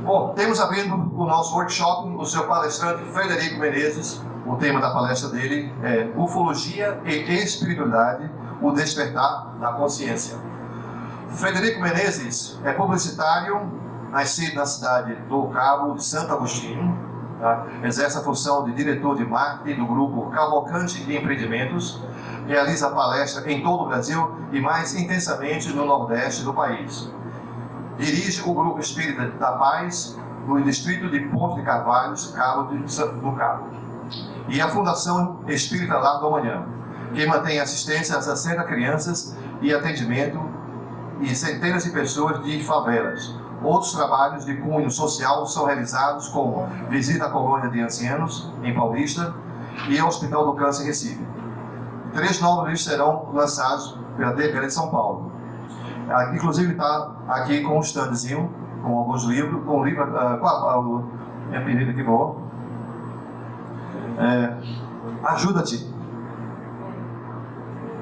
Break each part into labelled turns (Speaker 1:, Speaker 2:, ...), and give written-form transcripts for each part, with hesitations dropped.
Speaker 1: Bom, temos abrindo o nosso workshop o seu palestrante Frederico Menezes. O tema da palestra dele é Ufologia e Espiritualidade, o despertar da consciência. Frederico Menezes é publicitário, nascido na cidade do Cabo de Santo Agostinho, tá? Exerce a função de diretor de marketing do grupo Cavalcante Empreendimentos, realiza palestra em todo o Brasil e mais intensamente no Nordeste do país. Dirige o Grupo Espírita da Paz no distrito de Ponte de Carvalhos, Cabo do Cabo. E a Fundação Espírita Lar do Amanhã, que mantém assistência a 60 crianças e atendimento e centenas de pessoas de favelas. Outros trabalhos de cunho social são realizados como visita à colônia de ancianos em Paulista e ao Hospital do Câncer em Recife. 3 novos livros serão lançados pela DPL de São Paulo. Inclusive está aqui com um standzinho, com alguns livros, com o livro, minha pedido aqui, vou. Ajuda-te.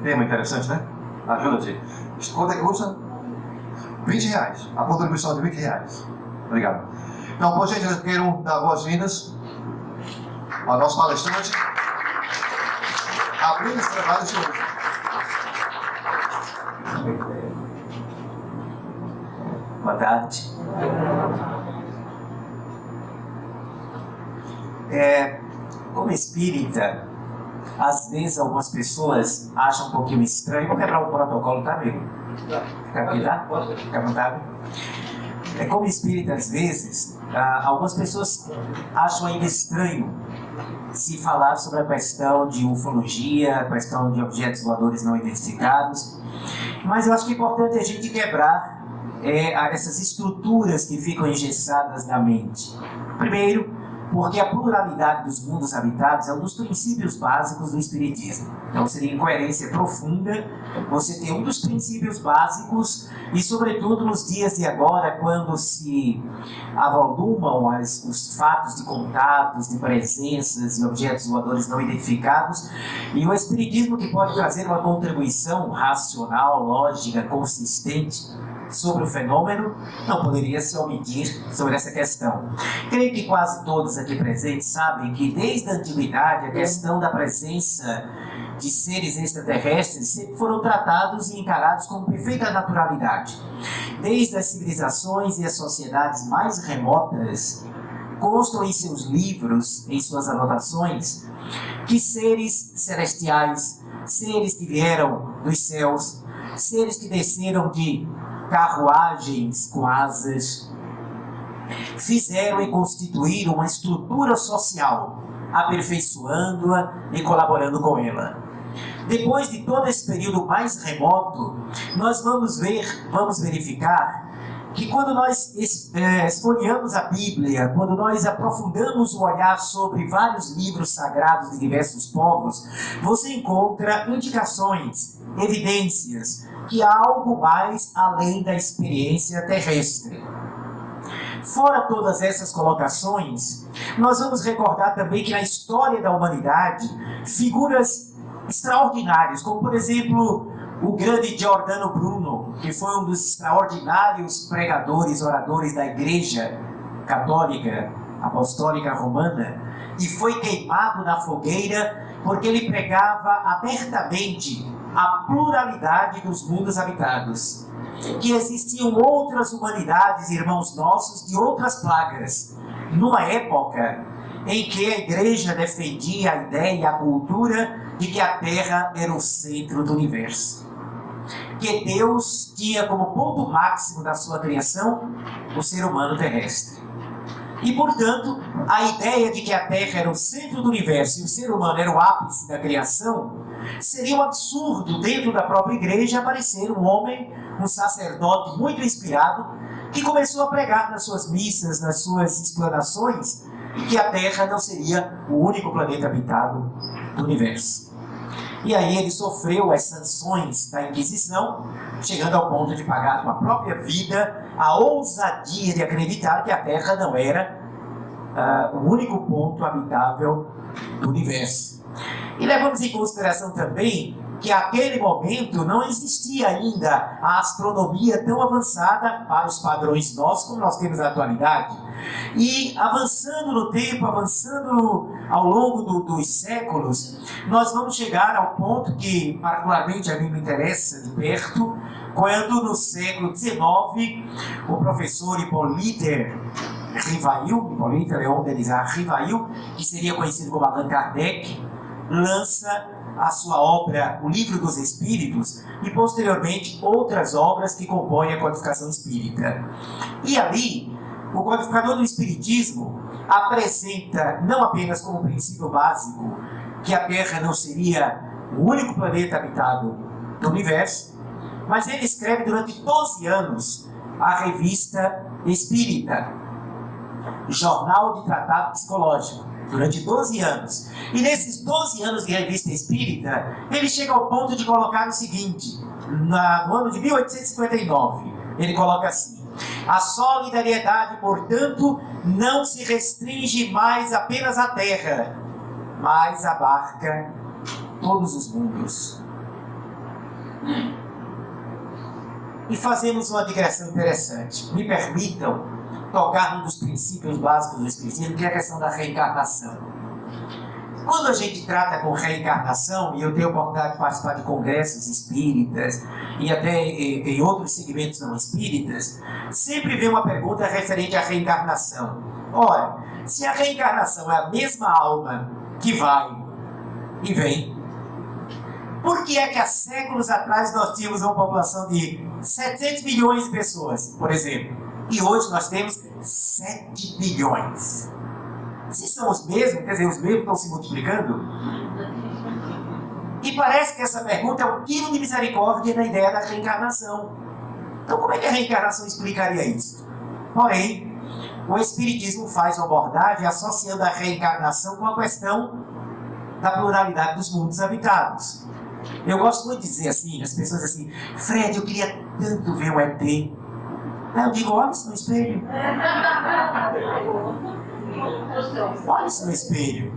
Speaker 1: Tema interessante, né? Ajuda-te. Quanto é que custa? R$20. A contribuição de R$20. Obrigado. Então, por gentileza, quero dar boas-vindas ao nosso palestrante, abrindo esse trabalho de hoje.
Speaker 2: Boa tarde. Como espírita, às vezes algumas pessoas acham um pouquinho estranho. Vou quebrar o protocolo, tá, amigo? Fica aqui, tá? Fica à vontade. Como espírita, às vezes, algumas pessoas acham ainda estranho se falar sobre a questão de ufologia, a questão de objetos voadores não identificados. Mas eu acho que é importante a gente quebrar essas estruturas que ficam engessadas na mente. Primeiro, porque a pluralidade dos mundos habitados é um dos princípios básicos do Espiritismo. Então seria incoerência profunda você ter um dos princípios básicos e, sobretudo, nos dias de agora, quando se avolumam os fatos de contatos, de presenças e objetos voadores não identificados, e o Espiritismo, que pode trazer uma contribuição racional, lógica, consistente sobre o fenômeno, não poderia se omitir sobre essa questão. Creio que quase todos aqui presentes sabem que desde a antiguidade a questão da presença de seres extraterrestres sempre foram tratados e encarados com perfeita naturalidade. Desde as civilizações e as sociedades mais remotas constam em seus livros, em suas anotações, que seres celestiais, seres que vieram dos céus, seres que desceram de carruagens com asas, fizeram e constituíram uma estrutura social, aperfeiçoando-a e colaborando com ela. Depois de todo esse período mais remoto, nós vamos verificar que quando nós esfolheamos a Bíblia, quando nós aprofundamos o olhar sobre vários livros sagrados de diversos povos, você encontra indicações, evidências, que há algo mais além da experiência terrestre. Fora todas essas colocações, nós vamos recordar também que na história da humanidade, figuras extraordinárias, como por exemplo o grande Giordano Bruno, que foi um dos extraordinários pregadores, oradores da Igreja Católica Apostólica Romana, e foi queimado na fogueira porque ele pregava abertamente a pluralidade dos mundos habitados, que existiam outras humanidades, irmãos nossos, de outras plagas, numa época em que a Igreja defendia a ideia e a cultura de que a Terra era o centro do universo, que Deus tinha como ponto máximo da sua criação o ser humano terrestre. E, portanto, a ideia de que a Terra era o centro do universo e o ser humano era o ápice da criação, seria um absurdo dentro da própria Igreja aparecer um homem, um sacerdote muito inspirado, que começou a pregar nas suas missas, nas suas explanações, que a Terra não seria o único planeta habitado do universo. E aí ele sofreu as sanções da Inquisição, chegando ao ponto de pagar com a própria vida a ousadia de acreditar que a Terra não era o único ponto habitável do universo. E levamos em consideração também que naquele momento não existia ainda a astronomia tão avançada para os padrões nossos como nós temos na atualidade. E avançando no tempo, avançando ao longo dos séculos, nós vamos chegar ao ponto que particularmente a mim me interessa de perto, quando no século XIX o professor Hippolyte Leon Denis Rivail, que seria conhecido como Allan Kardec, lança a sua obra, O Livro dos Espíritos, e posteriormente outras obras que compõem a codificação espírita. E ali, o codificador do Espiritismo apresenta, não apenas como princípio básico, que a Terra não seria o único planeta habitado do universo, mas ele escreve durante 12 anos a Revista Espírita, Jornal de Tratado Psicológico, durante 12 anos. E nesses 12 anos de Revista Espírita, ele chega ao ponto de colocar o seguinte, no ano de 1859, ele coloca assim: a solidariedade, portanto, não se restringe mais apenas à Terra, mas abarca todos os mundos. E fazemos uma digressão interessante. Me permitam tocar num dos princípios básicos do Espiritismo, que é a questão da reencarnação. Quando a gente trata com reencarnação, e eu tenho a oportunidade de participar de congressos espíritas e até em outros segmentos não espíritas, sempre vem uma pergunta referente à reencarnação. Ora, se a reencarnação é a mesma alma que vai e vem, por que é que há séculos atrás nós tínhamos uma população de 700 milhões de pessoas, por exemplo, e hoje nós temos 7 bilhões? Se são os mesmos, quer dizer, os mesmos estão se multiplicando? E parece que essa pergunta é um tiro de misericórdia na ideia da reencarnação. Então como é que a reencarnação explicaria isso? Porém, o Espiritismo faz uma abordagem associando a reencarnação com a questão da pluralidade dos mundos habitados. Eu gosto muito de dizer assim, as pessoas assim: Fred, eu queria tanto ver um ET. Aí eu digo: olha isso no espelho. Olha isso no espelho.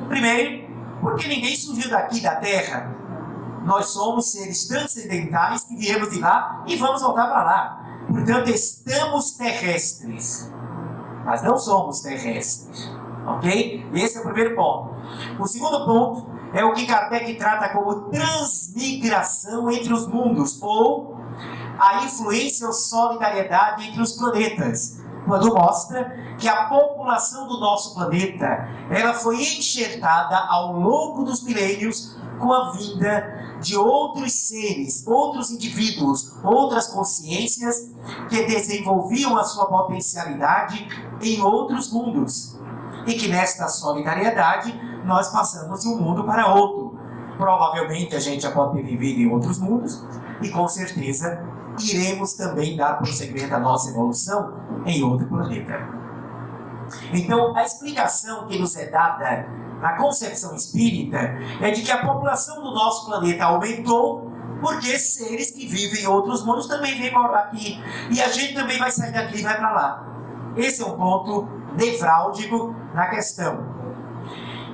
Speaker 2: Primeiro, porque ninguém surgiu daqui da Terra. Nós somos seres transcendentais que viemos de lá e vamos voltar para lá. Portanto, estamos terrestres, mas não somos terrestres. Ok? Esse é o primeiro ponto. O segundo ponto é o que Kardec trata como transmigração entre os mundos, ou a influência ou solidariedade entre os planetas, quando mostra que a população do nosso planeta ela foi enxertada ao longo dos milênios com a vinda de outros seres, outros indivíduos, outras consciências que desenvolviam a sua potencialidade em outros mundos. E que nesta solidariedade nós passamos de um mundo para outro. Provavelmente a gente já pode ter vivido em outros mundos e com certeza iremos também dar prosseguimento à nossa evolução em outro planeta. Então a explicação que nos é dada na concepção espírita é de que a população do nosso planeta aumentou porque seres que vivem em outros mundos também vêm morar aqui. E a gente também vai sair daqui e vai para lá. Esse é um ponto nevrálgico na questão.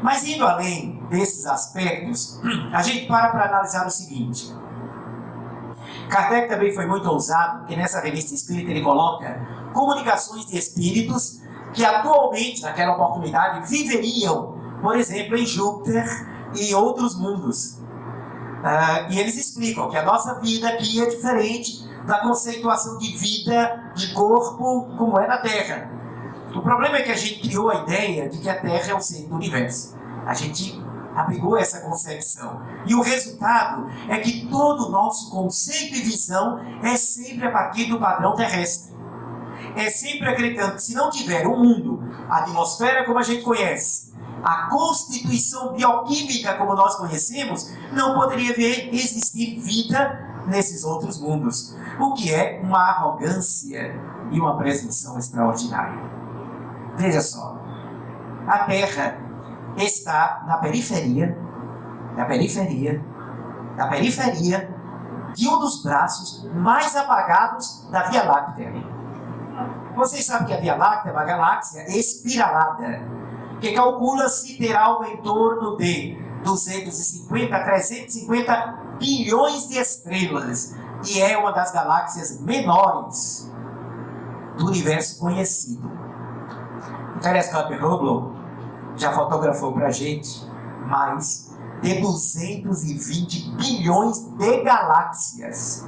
Speaker 2: Mas indo além desses aspectos, a gente para analisar o seguinte. Kardec também foi muito ousado, porque nessa revista espírita ele coloca comunicações de espíritos que atualmente, naquela oportunidade, viveriam, por exemplo, em Júpiter e em outros mundos. E eles explicam que a nossa vida aqui é diferente da conceituação de vida, de corpo, como é na Terra. O problema é que a gente criou a ideia de que a Terra é o centro do universo. A gente abrigou essa concepção. E o resultado é que todo o nosso conceito e visão é sempre a partir do padrão terrestre. É sempre acreditando que se não tiver o mundo, a atmosfera como a gente conhece, a constituição bioquímica como nós conhecemos, não poderia existir vida nesses outros mundos. O que é uma arrogância e uma presunção extraordinária. Veja só, a Terra está na periferia de um dos braços mais apagados da Via Láctea. Vocês sabem que a Via Láctea é uma galáxia espiralada, que calcula-se ter algo em torno de 250 a 350 bilhões de estrelas e é uma das galáxias menores do universo conhecido. O telescópio Hubble já fotografou para a gente mais de 220 bilhões de galáxias.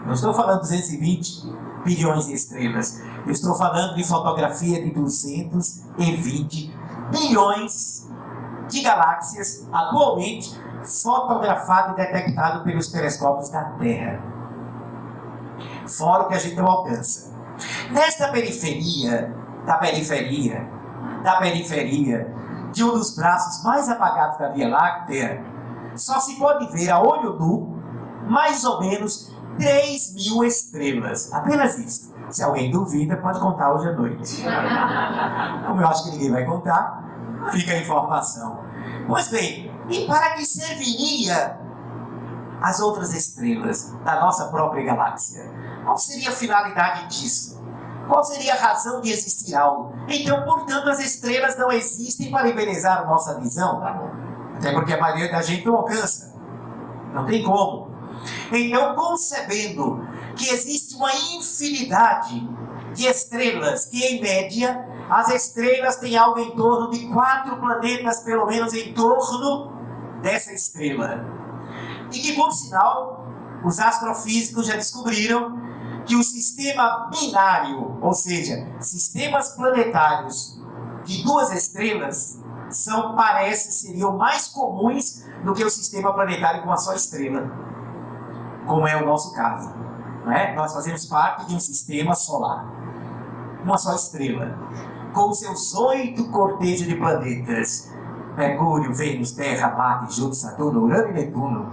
Speaker 2: Não estou falando de 220 bilhões de estrelas. Eu estou falando de fotografia de 220 bilhões de galáxias atualmente fotografado e detectado pelos telescópios da Terra. Fora o que a gente não alcança. Nesta periferia de um dos braços mais apagados da Via Láctea, só se pode ver a olho nu mais ou menos 3.000 estrelas. Apenas isso. Se alguém duvida, pode contar hoje à noite. Como eu acho que ninguém vai contar, fica a informação. Pois bem, e para que serviria as outras estrelas da nossa própria galáxia? Qual seria a finalidade disso? Qual seria a razão de existir algo? Então, portanto, as estrelas não existem para embelezar a nossa visão. Até porque a maioria da gente não alcança. Não tem como. Então, concebendo que existe uma infinidade de estrelas, que em média, as estrelas têm algo em torno de 4 planetas, pelo menos em torno dessa estrela. E que, por sinal, os astrofísicos já descobriram que o sistema binário, ou seja, sistemas planetários de 2 estrelas, seriam mais comuns do que o sistema planetário com uma só estrela, como é o nosso caso. Não é? Nós fazemos parte de um sistema solar, uma só estrela, com seus 8 cortejos de planetas: Mercúrio, Vênus, Terra, Marte, Júpiter, Saturno, Urano e Netuno.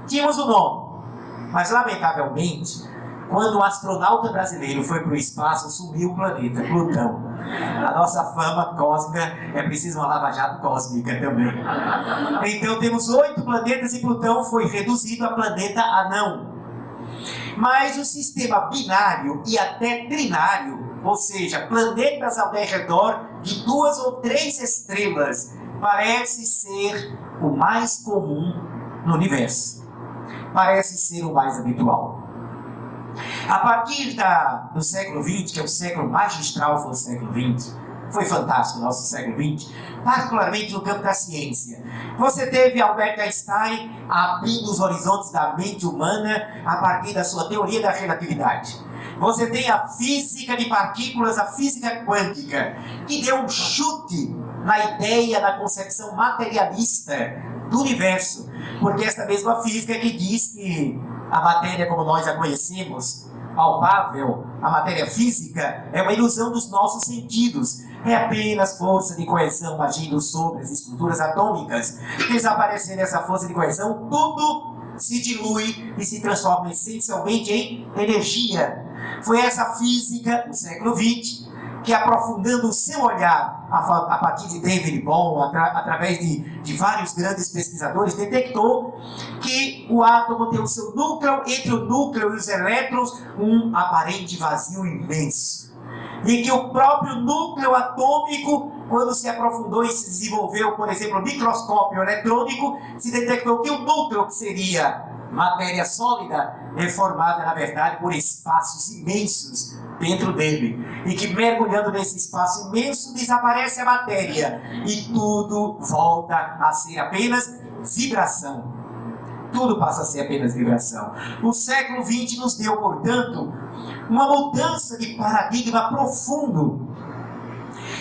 Speaker 2: Tínhamos o nome, mas lamentavelmente, quando um astronauta brasileiro foi para o espaço, sumiu o planeta, Plutão. A nossa fama cósmica é preciso uma lava-jato cósmica também. Então temos 8 planetas e Plutão foi reduzido a planeta anão. Mas o sistema binário e até trinário, ou seja, planetas ao redor de 2 ou 3 estrelas, parece ser o mais comum no universo. Parece ser o mais habitual. A partir do século XX, que é o século magistral, foi o século XX, foi fantástico o nosso século XX, particularmente no campo da ciência. Você teve Albert Einstein abrindo os horizontes da mente humana a partir da sua teoria da relatividade. Você tem a física de partículas, a física quântica, que deu um chute na ideia, na concepção materialista do universo, porque esta mesma física que diz que a matéria como nós a conhecemos, palpável, a matéria física, é uma ilusão dos nossos sentidos. É apenas força de coesão agindo sobre as estruturas atômicas. Desaparecendo essa força de coesão, tudo se dilui e se transforma essencialmente em energia. Foi essa física, no século XX, que aprofundando o seu olhar, a partir de David Bohm, através de vários grandes pesquisadores, detectou que o átomo tem o seu núcleo, entre o núcleo e os elétrons, um aparente vazio imenso. E que o próprio núcleo atômico, quando se aprofundou e se desenvolveu, por exemplo, o microscópio eletrônico, se detectou que o núcleo, que seria matéria sólida, é formada, na verdade, por espaços imensos dentro dele. E que mergulhando nesse espaço imenso, desaparece a matéria. E tudo volta a ser apenas vibração. Tudo passa a ser apenas vibração. O século XX nos deu, portanto, uma mudança de paradigma profundo.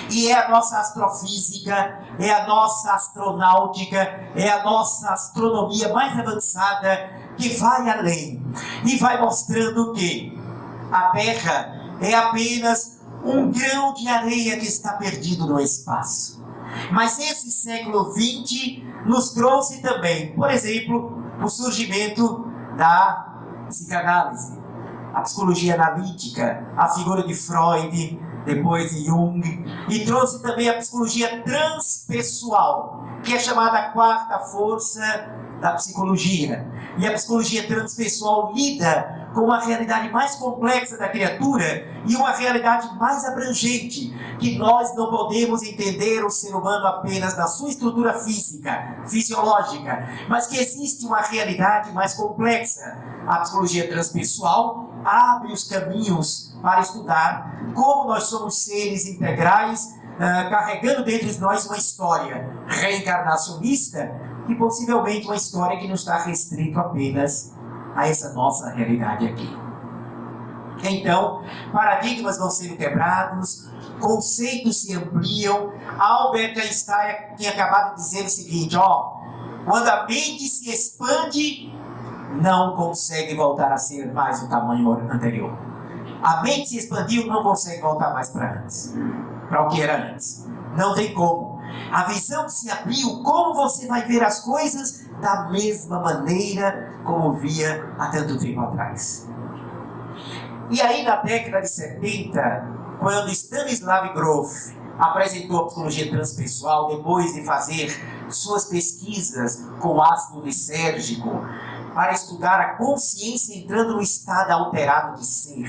Speaker 2: E é a nossa astrofísica, é a nossa astronáutica, é a nossa astronomia mais avançada que vai além. E vai mostrando que a Terra é apenas um grão de areia que está perdido no espaço. Mas esse século XX nos trouxe também, por exemplo, o surgimento da psicanálise, a psicologia analítica, a figura de Freud, depois de Jung, e trouxe também a psicologia transpessoal, que é chamada a quarta força da psicologia. E a psicologia transpessoal lida com uma realidade mais complexa da criatura e uma realidade mais abrangente, que nós não podemos entender o ser humano apenas na sua estrutura física, fisiológica, mas que existe uma realidade mais complexa. A psicologia transpessoal abre os caminhos para estudar como nós somos seres integrais, carregando dentro de nós uma história reencarnacionista e possivelmente uma história que não está restrita apenas a essa nossa realidade aqui. Então, paradigmas vão sendo quebrados, conceitos se ampliam. Albert Einstein tinha acabado de dizer o seguinte, quando a mente se expande, não consegue voltar a ser mais o tamanho anterior. A mente se expandiu, não consegue voltar mais para antes, para o que era antes. Não tem como. A visão se abriu, como você vai ver as coisas da mesma maneira como via há tanto tempo atrás. E aí na década de 70, quando Stanislav Grof apresentou a psicologia transpessoal, depois de fazer suas pesquisas com ácido lisérgico, para estudar a consciência entrando no estado alterado de ser,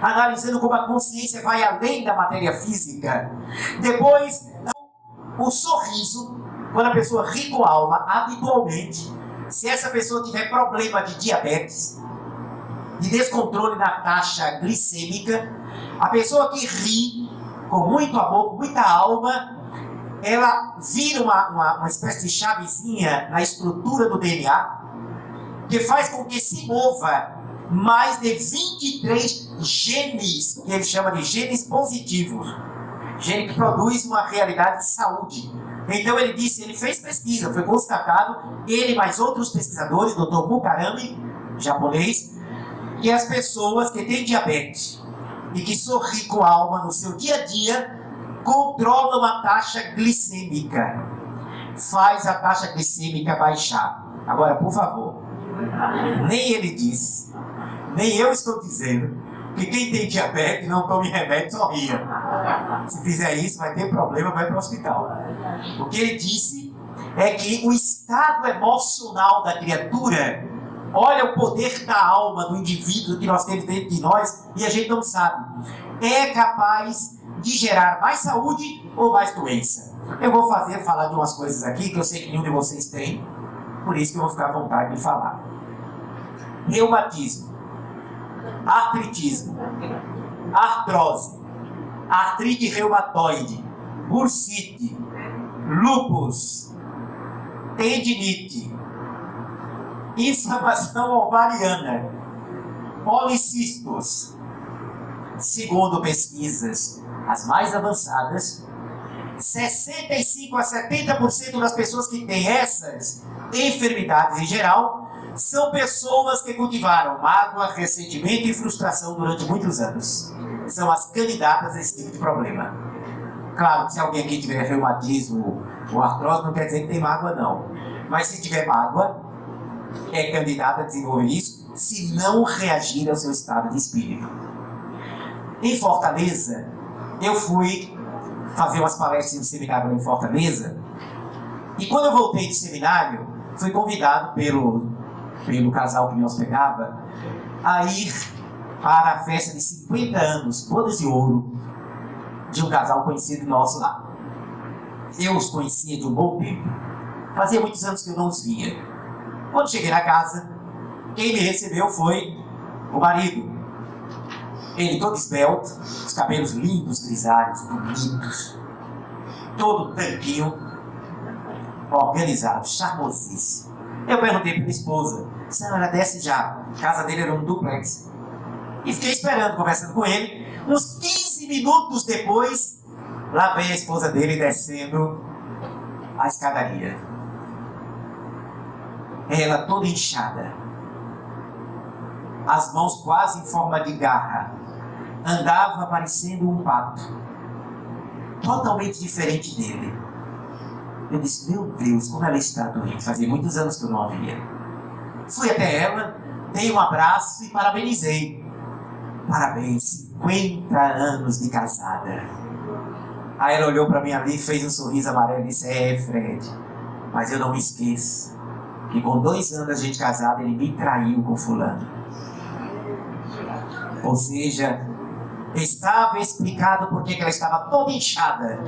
Speaker 2: analisando como a consciência vai além da matéria física. Depois, o sorriso, quando a pessoa ri com a alma, habitualmente, se essa pessoa tiver problema de diabetes, de descontrole na taxa glicêmica, a pessoa que ri com muito amor, com muita alma, ela vira uma espécie de chavezinha na estrutura do DNA, que faz com que se mova mais de 23 genes, que ele chama de genes positivos. Gene que produz uma realidade de saúde. Então ele disse, ele fez pesquisa, foi constatado, ele mais outros pesquisadores, Dr. Mukarami, japonês, que as pessoas que têm diabetes e que sorriem com a alma no seu dia a dia, controlam a taxa glicêmica. Faz a taxa glicêmica baixar. Agora, por favor, nem ele disse, nem eu estou dizendo que quem tem diabetes não tome remédio, só ria. Se fizer isso, vai ter problema, vai para o hospital. O que ele disse é que o estado emocional da criatura, olha o poder da alma do indivíduo que nós temos dentro de nós e a gente não sabe, é capaz de gerar mais saúde ou mais doença. Eu vou falar de umas coisas aqui que eu sei que nenhum de vocês tem, por isso que eu vou ficar à vontade de falar. Reumatismo, artritismo, artrose, artrite reumatoide, bursite, lúpus, tendinite, inflamação ovariana, policistos. Segundo pesquisas as mais avançadas, 65 a 70% das pessoas que têm essas enfermidades em geral são pessoas que cultivaram mágoa, ressentimento e frustração durante muitos anos. São as candidatas a esse tipo de problema. Claro que se alguém aqui tiver reumatismo ou artrose, não quer dizer que tem mágoa, não. Mas se tiver mágoa, é candidata a desenvolver isso se não reagir ao seu estado de espírito. Em Fortaleza, eu fui fazer umas palestras no seminário em Fortaleza, e quando eu voltei do seminário, fui convidado pelo casal que me hospedava a ir para a festa de 50 anos, bodas de ouro, de um casal conhecido nosso lá. Eu os conhecia de um bom tempo. Fazia muitos anos que eu não os via. Quando cheguei na casa, quem me recebeu foi o marido. Ele todo esbelto, os cabelos lindos, grisalhos, bonitos, todo tanquinho, organizado, charmosíssimo. Eu perguntei para minha esposa, se ela desce já. A casa dele era um duplex. E fiquei esperando, conversando com ele. Uns 15 minutos depois, lá vem a esposa dele descendo a escadaria. Ela toda inchada, as mãos quase em forma de garra, andava parecendo um pato, totalmente diferente dele. Eu disse, meu Deus, como ela está doente, fazia muitos anos que eu não a via. Fui até ela, dei um abraço e parabenizei. Parabéns, 50 anos de casada. Aí ela olhou para mim ali, fez um sorriso amarelo e disse, Fred, Mas eu não me esqueço que com 2 anos de casado ele me traiu com fulano. Ou seja, estava explicado porque ela estava toda inchada.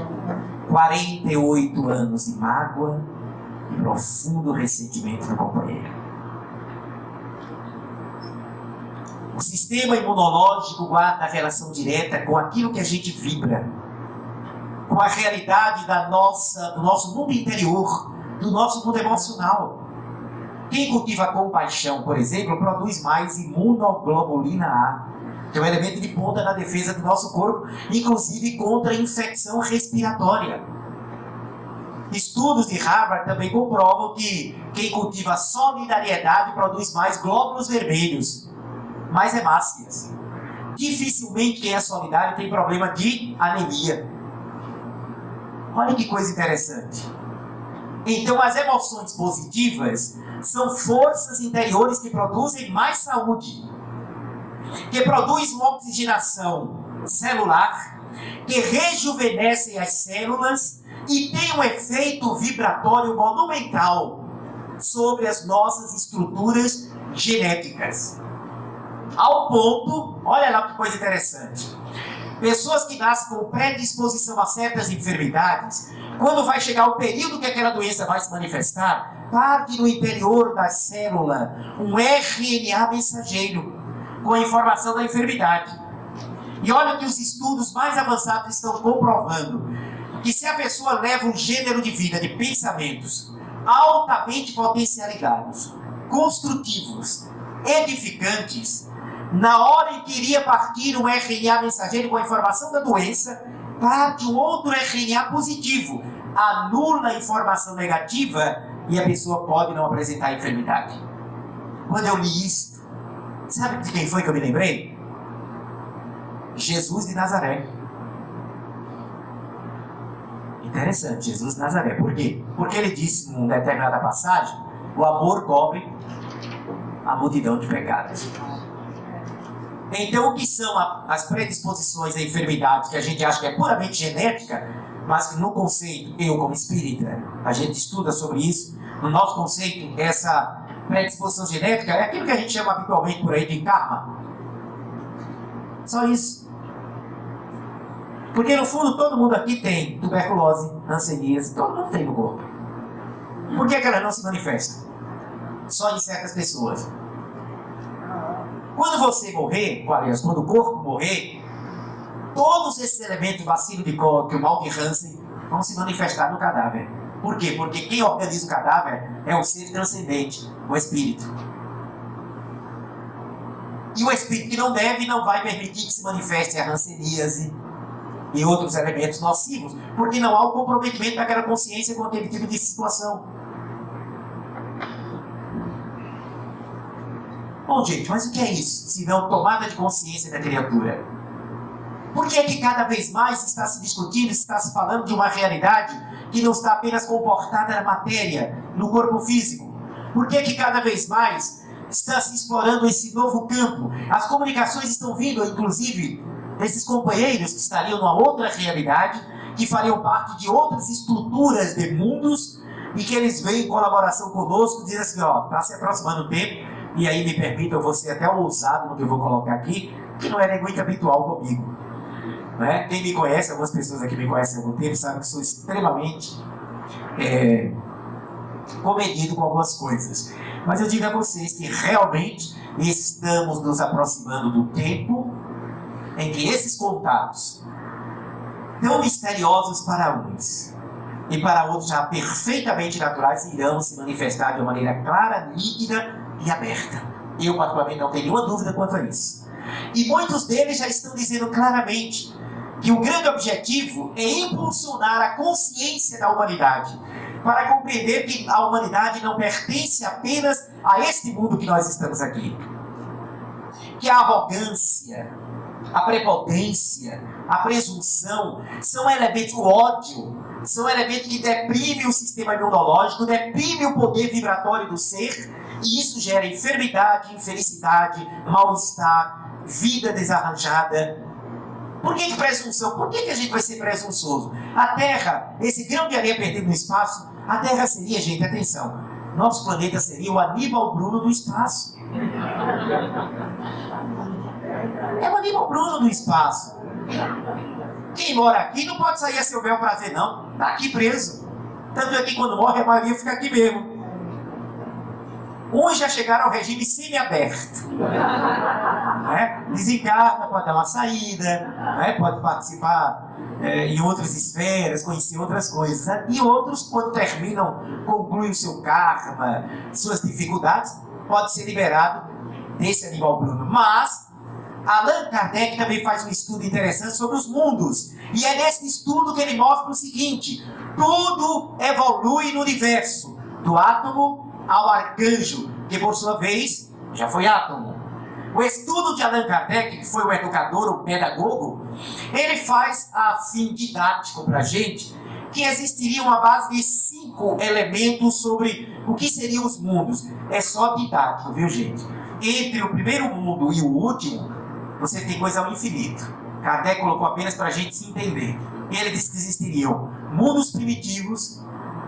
Speaker 2: 48 anos de mágoa e profundo ressentimento do companheiro. O sistema imunológico guarda relação direta com aquilo que a gente vibra, com a realidade do nosso mundo interior, do nosso mundo emocional. Quem cultiva compaixão, por exemplo, produz mais imunoglobulina A, que é um elemento de ponta na defesa do nosso corpo, inclusive contra a infecção respiratória. Estudos de Harvard também comprovam que quem cultiva solidariedade produz mais glóbulos vermelhos, mais hemácias. Dificilmente quem é solidário tem problema de anemia. Olha que coisa interessante. Então as emoções positivas são forças interiores que produzem mais saúde, que produzem uma oxigenação celular, que rejuvenescem as células e tem um efeito vibratório monumental sobre as nossas estruturas genéticas. Ao ponto, olha lá que coisa interessante, pessoas que nascem com predisposição a certas enfermidades, quando vai chegar o período que aquela doença vai se manifestar, parte no interior da célula um RNA mensageiro com a informação da enfermidade. E olha que os estudos mais avançados estão comprovando que se a pessoa leva um gênero de vida, de pensamentos altamente potencializados, construtivos, edificantes, na hora em que iria partir um RNA mensageiro com a informação da doença, parte um outro RNA positivo, anula a informação negativa e a pessoa pode não apresentar a enfermidade. Quando eu li isso, sabe de quem foi que eu me lembrei? Jesus de Nazaré. Interessante, Jesus de Nazaré. Por quê? Porque ele disse em uma determinada passagem, o amor cobre a multidão de pecados. Então, o que são as predisposições à enfermidade que a gente acha que é puramente genética, mas que no conceito, eu como espírita, a gente estuda sobre isso, no nosso conceito, essa predisposição genética é aquilo que a gente chama habitualmente por aí de karma. Só isso. Porque no fundo todo mundo aqui tem tuberculose, hanseníase, todo mundo tem no corpo. Por que ela não se manifesta? Só em certas pessoas. Quando você morrer, aliás, quando o corpo morrer, todos esses elementos, vacilo de Koch, o mal de Hansen, vão se manifestar no cadáver. Por quê? Porque quem organiza o cadáver é o ser transcendente, o espírito. E o espírito que não deve, não vai permitir que se manifeste a hanseníase e outros elementos nocivos, porque não há o comprometimento daquela consciência com aquele tipo de situação. Bom, gente, mas o que é isso? Se não tomada de consciência da criatura. Por que é que cada vez mais está se discutindo, está se falando de uma realidade que não está apenas comportada na matéria, no corpo físico? Por que é que cada vez mais está se explorando esse novo campo? As comunicações estão vindo, inclusive, desses companheiros que estariam numa outra realidade, que fariam parte de outras estruturas de mundos, e que eles veem em colaboração conosco, dizendo assim, ó, está se aproximando o tempo, e aí me permita, eu vou ser até ousado no que eu vou colocar aqui, que não é muito habitual comigo. Né? Quem me conhece, algumas pessoas aqui me conhecem há algum tempo, sabem que sou extremamente comedido com algumas coisas. Mas eu digo a vocês que realmente estamos nos aproximando do tempo em que esses contatos, tão misteriosos para uns e para outros já perfeitamente naturais, irão se manifestar de uma maneira clara, nítida e aberta. Eu, particularmente, não tenho nenhuma dúvida quanto a isso. E muitos deles já estão dizendo claramente que o grande objetivo é impulsionar a consciência da humanidade para compreender que a humanidade não pertence apenas a este mundo que nós estamos aqui. Que a arrogância, a prepotência, a presunção são elementos, o ódio, são elementos que deprimem o sistema imunológico, deprimem o poder vibratório do ser, e isso gera enfermidade, infelicidade, mal-estar, vida desarranjada. Por que presunção? Por que a gente vai ser presunçoso? A Terra, esse grão de areia perdido no espaço, A Terra seria, gente, atenção, nosso planeta seria o Aníbal Bruno do espaço. É o Aníbal Bruno do espaço. Quem mora aqui não pode sair a seu bel prazer, não. Está aqui preso. Tanto é que quando morre, a maioria fica aqui mesmo. Uns já chegaram ao regime semi-aberto. Né? Desencarna, pode dar uma saída, né? Pode participar em outras esferas, conhecer outras coisas. Né? E outros, quando terminam, concluem o seu karma, suas dificuldades, pode ser liberado desse Aníbal Bruno. Mas Allan Kardec também faz um estudo interessante sobre os mundos. E é nesse estudo que ele mostra o seguinte: tudo evolui no universo, do átomo ao arcanjo, que por sua vez já foi átomo. O estudo de Allan Kardec, que foi o educador, o pedagogo, ele faz assim didático para a gente que existiria uma base de 5 elementos sobre o que seriam os mundos. É só didático, viu, gente? Entre o primeiro mundo e o último, você tem coisa ao infinito. Kardec colocou apenas para a gente se entender. Ele disse que existiriam mundos primitivos,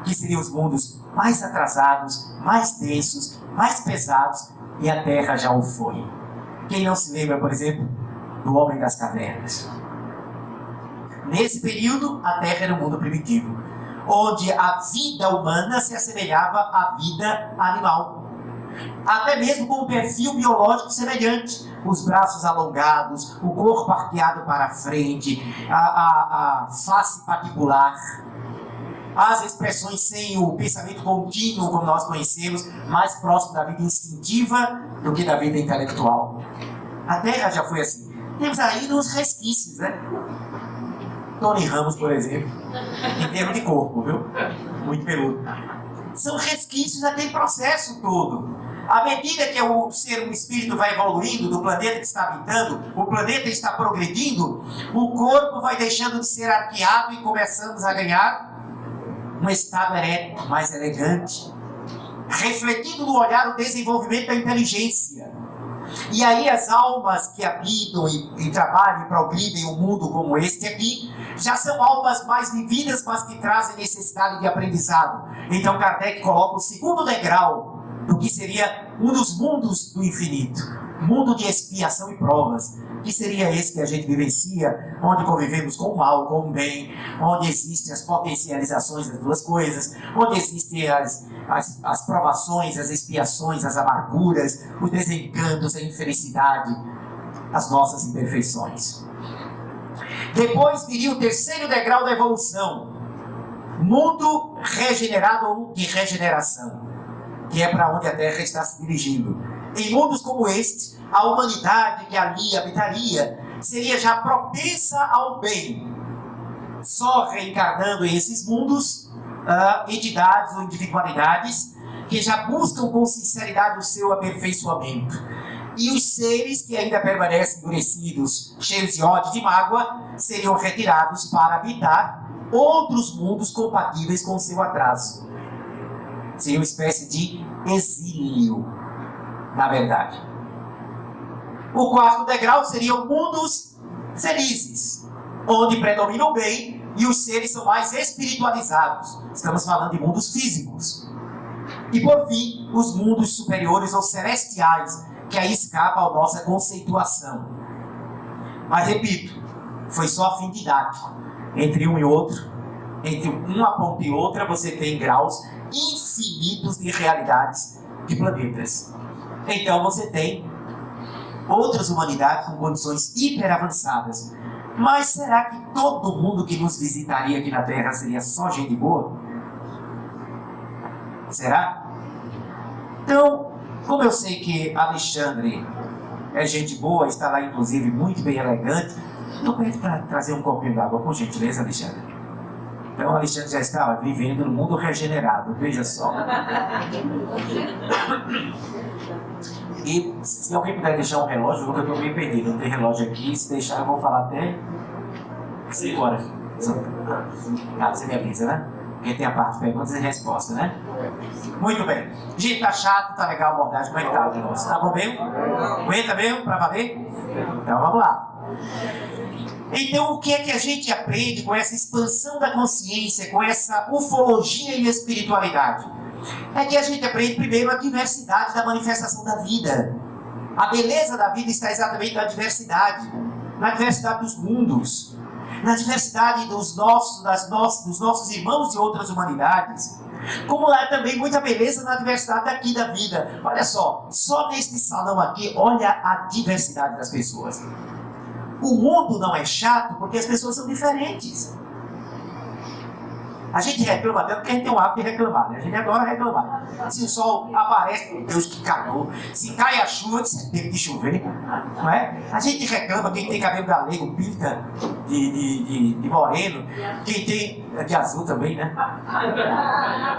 Speaker 2: que seriam os mundos mais atrasados, mais densos, mais pesados, e a Terra já o foi. Quem não se lembra, por exemplo, do Homem das Cavernas? Nesse período, a Terra era um mundo primitivo, onde a vida humana se assemelhava à vida animal. Até mesmo com um perfil biológico semelhante. Os braços alongados, o corpo arqueado para a frente, a face patibular. As expressões sem o pensamento contínuo, como nós conhecemos, mais próximo da vida instintiva do que da vida intelectual. A Terra já foi assim. Temos aí uns resquícios, né? Tony Ramos, por exemplo, em termos de corpo, viu? Muito peludo. São resquícios daquele processo todo. À medida que o ser, o espírito vai evoluindo do planeta que está habitando, o planeta está progredindo, o corpo vai deixando de ser arqueado e começamos a ganhar um estado ereto, mais elegante, refletindo no olhar o desenvolvimento da inteligência. E aí as almas que habitam e trabalham e progridem um mundo como este aqui, já são almas mais vividas, mas que trazem necessidade de aprendizado. Então Kardec coloca o segundo degrau do que seria um dos mundos do infinito, mundo de expiação e provas, que seria esse que a gente vivencia, onde convivemos com o mal, com o bem, onde existem as potencializações das duas coisas, onde existem as provações, as expiações, as amarguras, os desencantos, a infelicidade, as nossas imperfeições. Depois viria o terceiro degrau da evolução, mundo regenerado ou de regeneração, que é para onde a Terra está se dirigindo. Em mundos como este, a humanidade que ali habitaria seria já propensa ao bem. Só reencarnando em esses mundos, entidades ou individualidades que já buscam com sinceridade o seu aperfeiçoamento. E os seres que ainda permanecem endurecidos, cheios de ódio e de mágoa, seriam retirados para habitar outros mundos compatíveis com o seu atraso. Seria uma espécie de exílio, na verdade. O quarto degrau seriam mundos felizes, onde predomina o bem e os seres são mais espiritualizados. Estamos falando de mundos físicos. E por fim, os mundos superiores ou celestiais, que aí escapa à nossa conceituação. Mas repito, foi só fim didático. Entre um e outro, entre uma ponta e outra, você tem graus infinitos de realidades de planetas. Então você tem outras humanidades com condições hiper avançadas. Mas será que todo mundo que nos visitaria aqui na Terra seria só gente boa? Será? Então, como eu sei que Alexandre é gente boa, está lá inclusive muito bem elegante, eu peço para trazer um copinho d'água, por gentileza, Alexandre. Então, Alexandre já estava vivendo no mundo regenerado, veja só. E se alguém puder deixar um relógio, eu estou meio perdido, não tem relógio aqui, se deixar eu vou falar até 5 horas. Ah, você me avisa, né? Porque tem a parte de perguntas e respostas, né? Muito bem. Gente, tá chato, tá legal a abordagem, como é que tá o negócio? Tá bom mesmo? Aguenta mesmo pra valer? Então vamos lá. Então, o que é que a gente aprende com essa expansão da consciência, com essa ufologia e espiritualidade? É que a gente aprende primeiro a diversidade da manifestação da vida. A beleza da vida está exatamente na diversidade dos mundos, na diversidade dos nossos irmãos de outras humanidades. Como há também muita beleza na diversidade daqui da vida. Olha só neste salão aqui, olha a diversidade das pessoas. O mundo não é chato porque as pessoas são diferentes. A gente reclama tanto porque a gente tem o hábito de reclamar, né? A gente adora reclamar. Se o sol aparece, meu Deus, que calor. Se cai a chuva, que tem que chover. Não é? A gente reclama, quem tem cabelo galego pinta de moreno. Quem tem de azul também, né?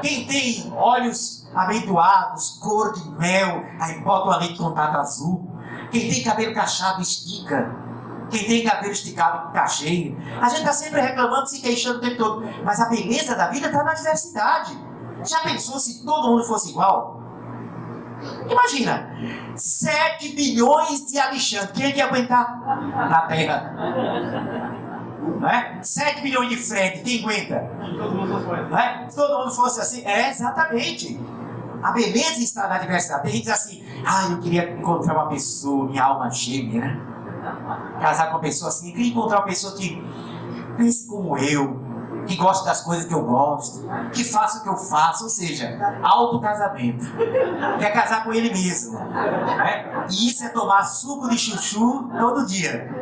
Speaker 2: Quem tem olhos amendoados, cor de mel, aí bota uma lente de contato azul. Quem tem cabelo cacheado estica. Quem tem cabelo esticado está cheio. A gente está sempre reclamando, se queixando o tempo todo. Mas a beleza da vida está na diversidade. Já pensou se todo mundo fosse igual? Imagina, 7 bilhões de Alexandre. Quem é que ia aguentar na Terra? Não é? 7 bilhões de Fred, quem aguenta? Não é? Se todo mundo fosse assim, exatamente. A beleza está na diversidade. Tem gente que diz assim, eu queria encontrar uma pessoa, minha alma gêmea, né? Casar com uma pessoa assim, eu queria encontrar uma pessoa que pense como eu, que goste das coisas que eu gosto, que faça o que eu faço, ou seja, autocasamento. Quer casar com ele mesmo, né? E isso é tomar suco de chuchu todo dia,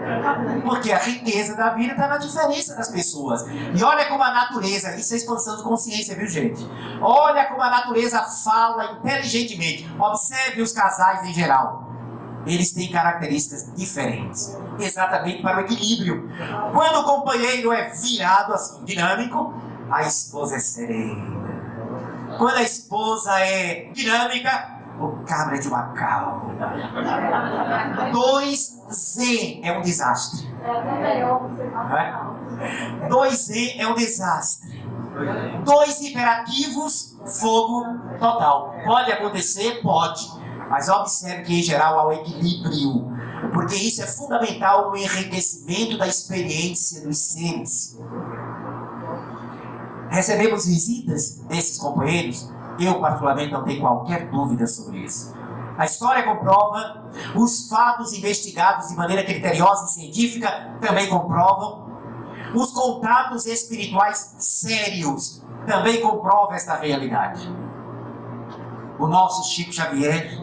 Speaker 2: porque a riqueza da vida está na diferença das pessoas. E olha como a natureza, isso é expansão de consciência, viu, gente? Olha como a natureza fala inteligentemente. Observe os casais em geral. Eles têm características diferentes, exatamente para o equilíbrio. Quando o companheiro é virado assim, dinâmico, a esposa é serena. Quando a esposa é dinâmica, o cabra é de uma calma. 2Z é um desastre. 2Z é um desastre. 2 hiperativos, fogo total. Pode acontecer? Pode. Mas observe que, em geral, há o equilíbrio, porque isso é fundamental no enriquecimento da experiência dos seres. Recebemos visitas desses companheiros, eu, particularmente, não tenho qualquer dúvida sobre isso. A história comprova, os fatos investigados de maneira criteriosa e científica também comprovam, os contatos espirituais sérios também comprovam esta realidade. O nosso Chico Xavier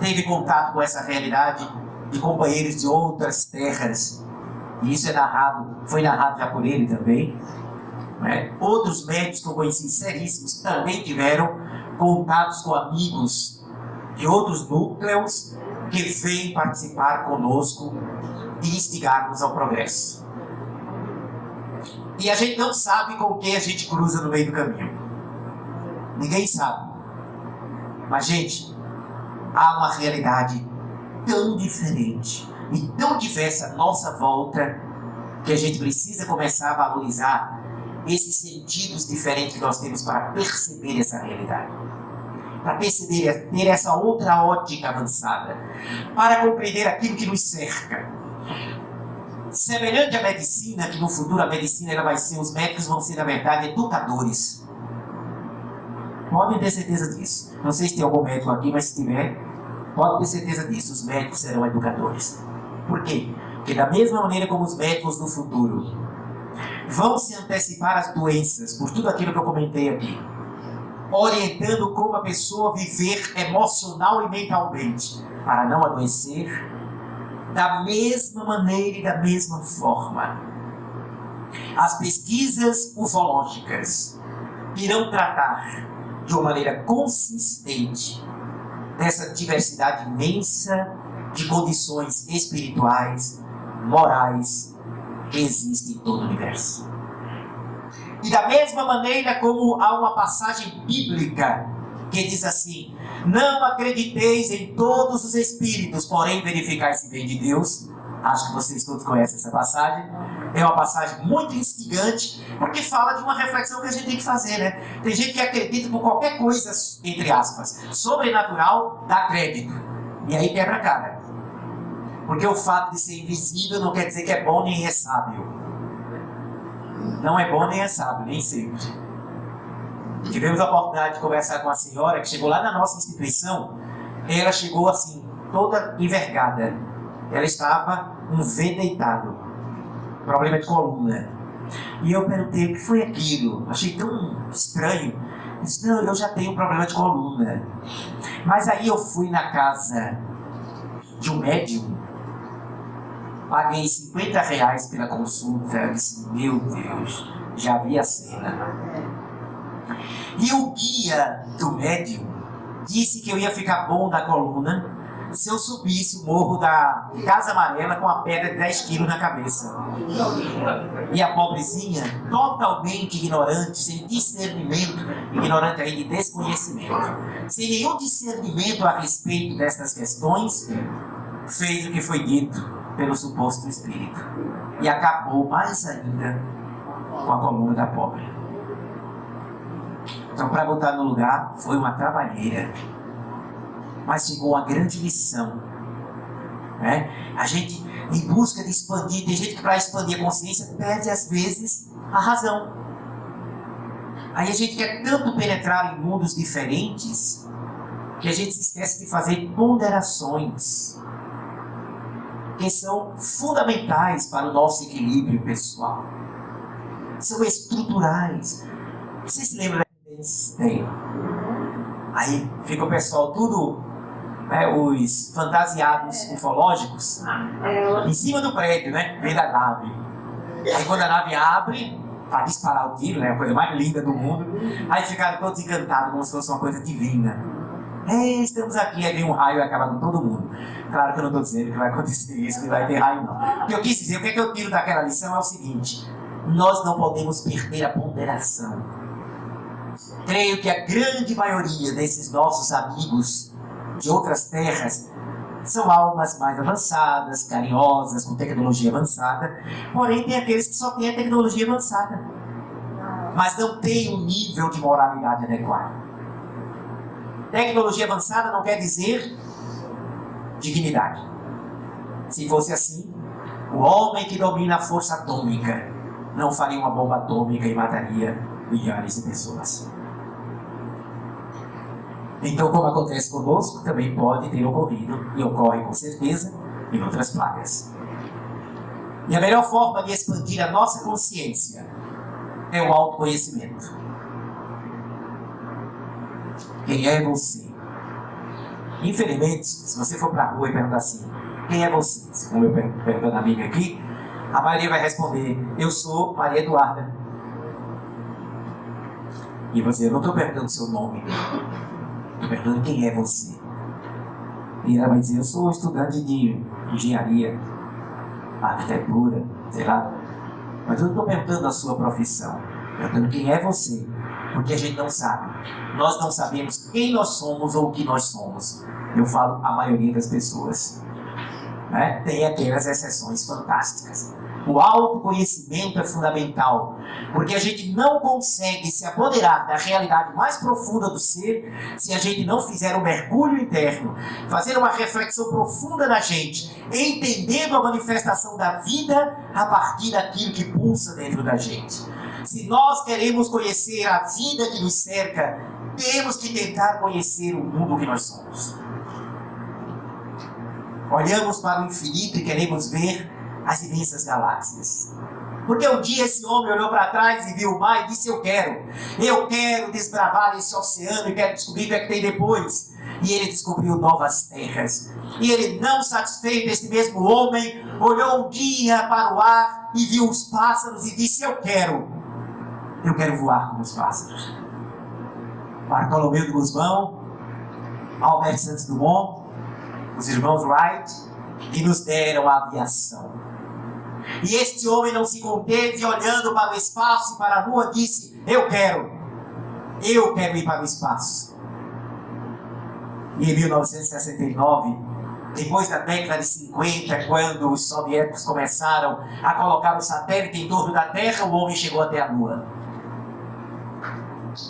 Speaker 2: teve contato com essa realidade de companheiros de outras terras. E isso foi narrado já por ele também. Né? Outros médicos que eu conheci seríssimos também tiveram contatos com amigos de outros núcleos que vêm participar conosco e instigar-nos ao progresso. E a gente não sabe com quem a gente cruza no meio do caminho. Ninguém sabe. Mas, gente, há uma realidade tão diferente e tão diversa à nossa volta que a gente precisa começar a valorizar esses sentidos diferentes que nós temos para perceber essa realidade, para perceber, ter essa outra ótica avançada, para compreender aquilo que nos cerca. Semelhante à medicina, que no futuro a medicina os médicos vão ser, na verdade, educadores. Podem ter certeza disso. Não sei se tem algum médico aqui, mas se tiver, pode ter certeza disso. Os médicos serão educadores. Por quê? Porque da mesma maneira como os médicos do futuro vão se antecipar às doenças, por tudo aquilo que eu comentei aqui, orientando como a pessoa viver emocional e mentalmente, para não adoecer, da mesma maneira e da mesma forma, as pesquisas ufológicas irão tratar de uma maneira consistente dessa diversidade imensa de condições espirituais, morais, que existe em todo o universo. E da mesma maneira como há uma passagem bíblica que diz assim: não acrediteis em todos os espíritos, porém verificai se vem de Deus. Acho que vocês todos conhecem essa passagem. É uma passagem muito instigante, porque fala de uma reflexão que a gente tem que fazer, né? Tem gente que acredita por qualquer coisa, entre aspas, sobrenatural, dá crédito. E aí quebra a cara. Porque o fato de ser invisível não quer dizer que é bom nem é sábio. Não é bom nem é sábio, nem sempre. Tivemos a oportunidade de conversar com a senhora que chegou lá na nossa instituição. Ela chegou assim, toda envergada. Ela estava um V deitado. Problema de coluna. E eu perguntei o que foi aquilo. Achei tão estranho. Eu disse, não, eu já tenho problema de coluna. Mas aí eu fui na casa de um médium. Paguei R$50 pela consulta. Eu disse, meu Deus, já vi a cena. E o guia do médium disse que eu ia ficar bom da coluna se eu subisse o morro da Casa Amarela com a pedra de 10 quilos na cabeça. E a pobrezinha, totalmente ignorante, sem discernimento, ignorante aí de desconhecimento, sem nenhum discernimento a respeito destas questões, fez o que foi dito pelo suposto espírito. E acabou mais ainda com a coluna da pobre. Então, para botar no lugar, foi uma trabalheira. Mas chegou uma grande lição. Né? A gente, em busca de expandir, tem gente que para expandir a consciência perde às vezes a razão. Aí a gente quer tanto penetrar em mundos diferentes que a gente se esquece de fazer ponderações que são fundamentais para o nosso equilíbrio pessoal. São estruturais. Vocês se lembram da Tem. Aí fica o pessoal tudo, né, os fantasiados ufológicos em cima do prédio, né, vem da nave. Aí quando a nave abre para disparar o tiro, né, a coisa mais linda do mundo, aí ficaram todos encantados como se fosse uma coisa divina. Estamos aqui, aí vem um raio e acaba com todo mundo. Claro que eu não estou dizendo que vai acontecer isso, que vai ter raio não. O que eu quis dizer, o que é que eu tiro daquela lição é o seguinte: nós não podemos perder a ponderação. Creio que a grande maioria desses nossos amigos de outras terras são almas mais avançadas, carinhosas, com tecnologia avançada. Porém, tem aqueles que só têm a tecnologia avançada, mas não têm um nível de moralidade adequado. Tecnologia avançada não quer dizer dignidade. Se fosse assim, o homem que domina a força atômica não faria uma bomba atômica e mataria milhares de pessoas. Então, como acontece conosco, também pode ter ocorrido, e ocorre com certeza, em outras plagas. E a melhor forma de expandir a nossa consciência é o autoconhecimento. Quem é você? Infelizmente, se você for para a rua e perguntar assim, quem é você? Como eu perguntando a amiga aqui, a maioria vai responder, eu sou Maria Eduarda. E você, eu não estou perguntando o seu nome. Estou perguntando quem é você. E ela vai dizer, eu sou estudante de engenharia, arquitetura, sei lá. Mas eu não estou perguntando a sua profissão. Perguntando quem é você. Porque a gente não sabe. Nós não sabemos quem nós somos ou o que nós somos. Eu falo a maioria das pessoas. Né? Tem aquelas exceções fantásticas. O autoconhecimento é fundamental, porque a gente não consegue se apoderar da realidade mais profunda do ser se a gente não fizer um mergulho interno, fazer uma reflexão profunda na gente, entendendo a manifestação da vida a partir daquilo que pulsa dentro da gente. Se nós queremos conhecer a vida que nos cerca, temos que tentar conhecer o mundo que nós somos. Olhamos para o infinito e queremos ver as imensas galáxias. Porque um dia esse homem olhou para trás e viu o mar e disse, eu quero desbravar esse oceano e quero descobrir o que é que tem depois. E ele descobriu novas terras. E ele, não satisfeito, esse mesmo homem olhou um dia para o ar e viu os pássaros e disse, eu quero voar como os pássaros. Bartolomeu de Gusmão, Albert Santos Dumont, os irmãos Wright, que nos deram a aviação. E este homem não se conteve, olhando para o espaço e para a lua, disse, eu quero ir para o espaço. E em 1969, depois da década de 50, quando os soviéticos começaram a colocar o satélite em torno da Terra, o homem chegou até a lua.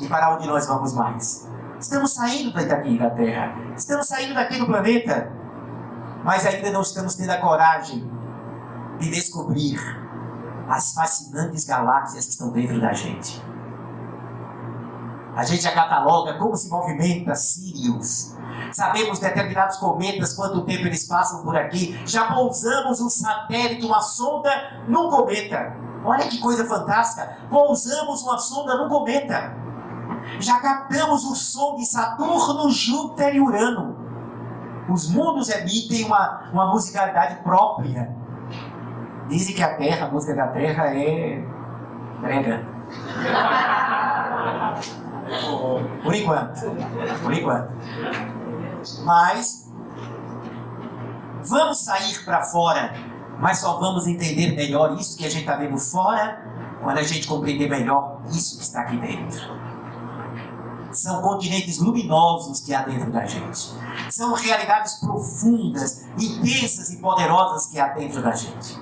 Speaker 2: E para onde nós vamos mais? Estamos saindo daqui da Terra. Estamos saindo daqui do planeta. mas ainda não estamos tendo a coragem de descobrir as fascinantes galáxias que estão dentro da gente. A gente já cataloga como se movimenta Sirius. Sabemos determinados cometas, quanto tempo eles passam por aqui. Já pousamos um satélite, uma sonda num cometa. Olha que coisa fantástica. Pousamos uma sonda num cometa. Já captamos o som de Saturno, Júpiter e Urano. Os mundos emitem uma musicalidade própria. Dizem que a Terra, a música da Terra é brega. Por enquanto. Mas vamos sair para fora, mas só vamos entender melhor isso que a gente está vendo fora quando a gente compreender melhor isso que está aqui dentro. São continentes luminosos que há dentro da gente. São realidades profundas, intensas e poderosas que há dentro da gente.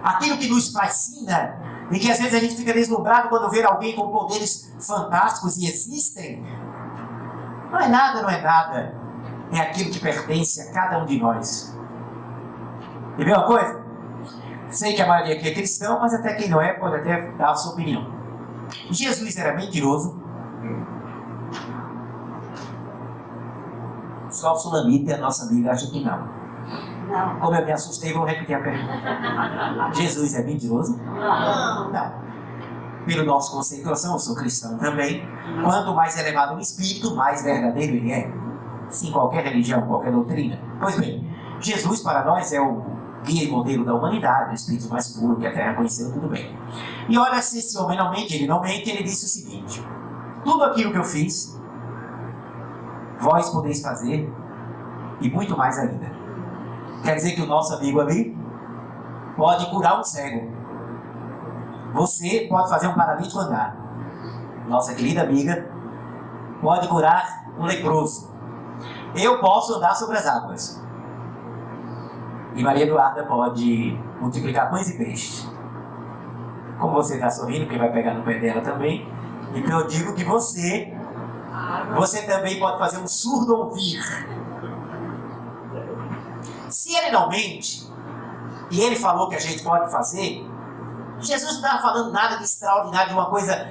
Speaker 2: Aquilo que nos fascina e que às vezes a gente fica deslumbrado quando vê alguém com poderes fantásticos e existem, não é nada. É aquilo que pertence a cada um de nós. E vê uma coisa? Sei que a maioria aqui é cristão, mas até quem não é pode até dar a sua opinião. Jesus era mentiroso. Só o Sulamita e a nossa amiga acham que não.
Speaker 3: Não.
Speaker 2: Como eu me assustei, vou repetir a pergunta. Jesus é mentiroso? Não. Pelo nosso conceito, eu sou cristão também. Quanto mais elevado o espírito, mais verdadeiro ele é. Sim, qualquer religião, qualquer doutrina. Pois bem, Jesus para nós é o guia e modelo da humanidade, o espírito mais puro que a Terra conheceu, tudo bem. E olha, se esse homem não mente, ele disse o seguinte: tudo aquilo que eu fiz, vós podeis fazer, e muito mais ainda. Quer dizer que o nosso amigo ali pode curar um cego. Você pode fazer um paralítico andar. Nossa querida amiga pode curar um leproso. Eu posso andar sobre as águas. E Maria Eduarda pode multiplicar pães e peixes. Como você está sorrindo, porque vai pegar no pé dela também, então eu digo que você também pode fazer um surdo ouvir. Se ele não mente, e ele falou que a gente pode fazer, Jesus não estava falando nada de extraordinário, de uma coisa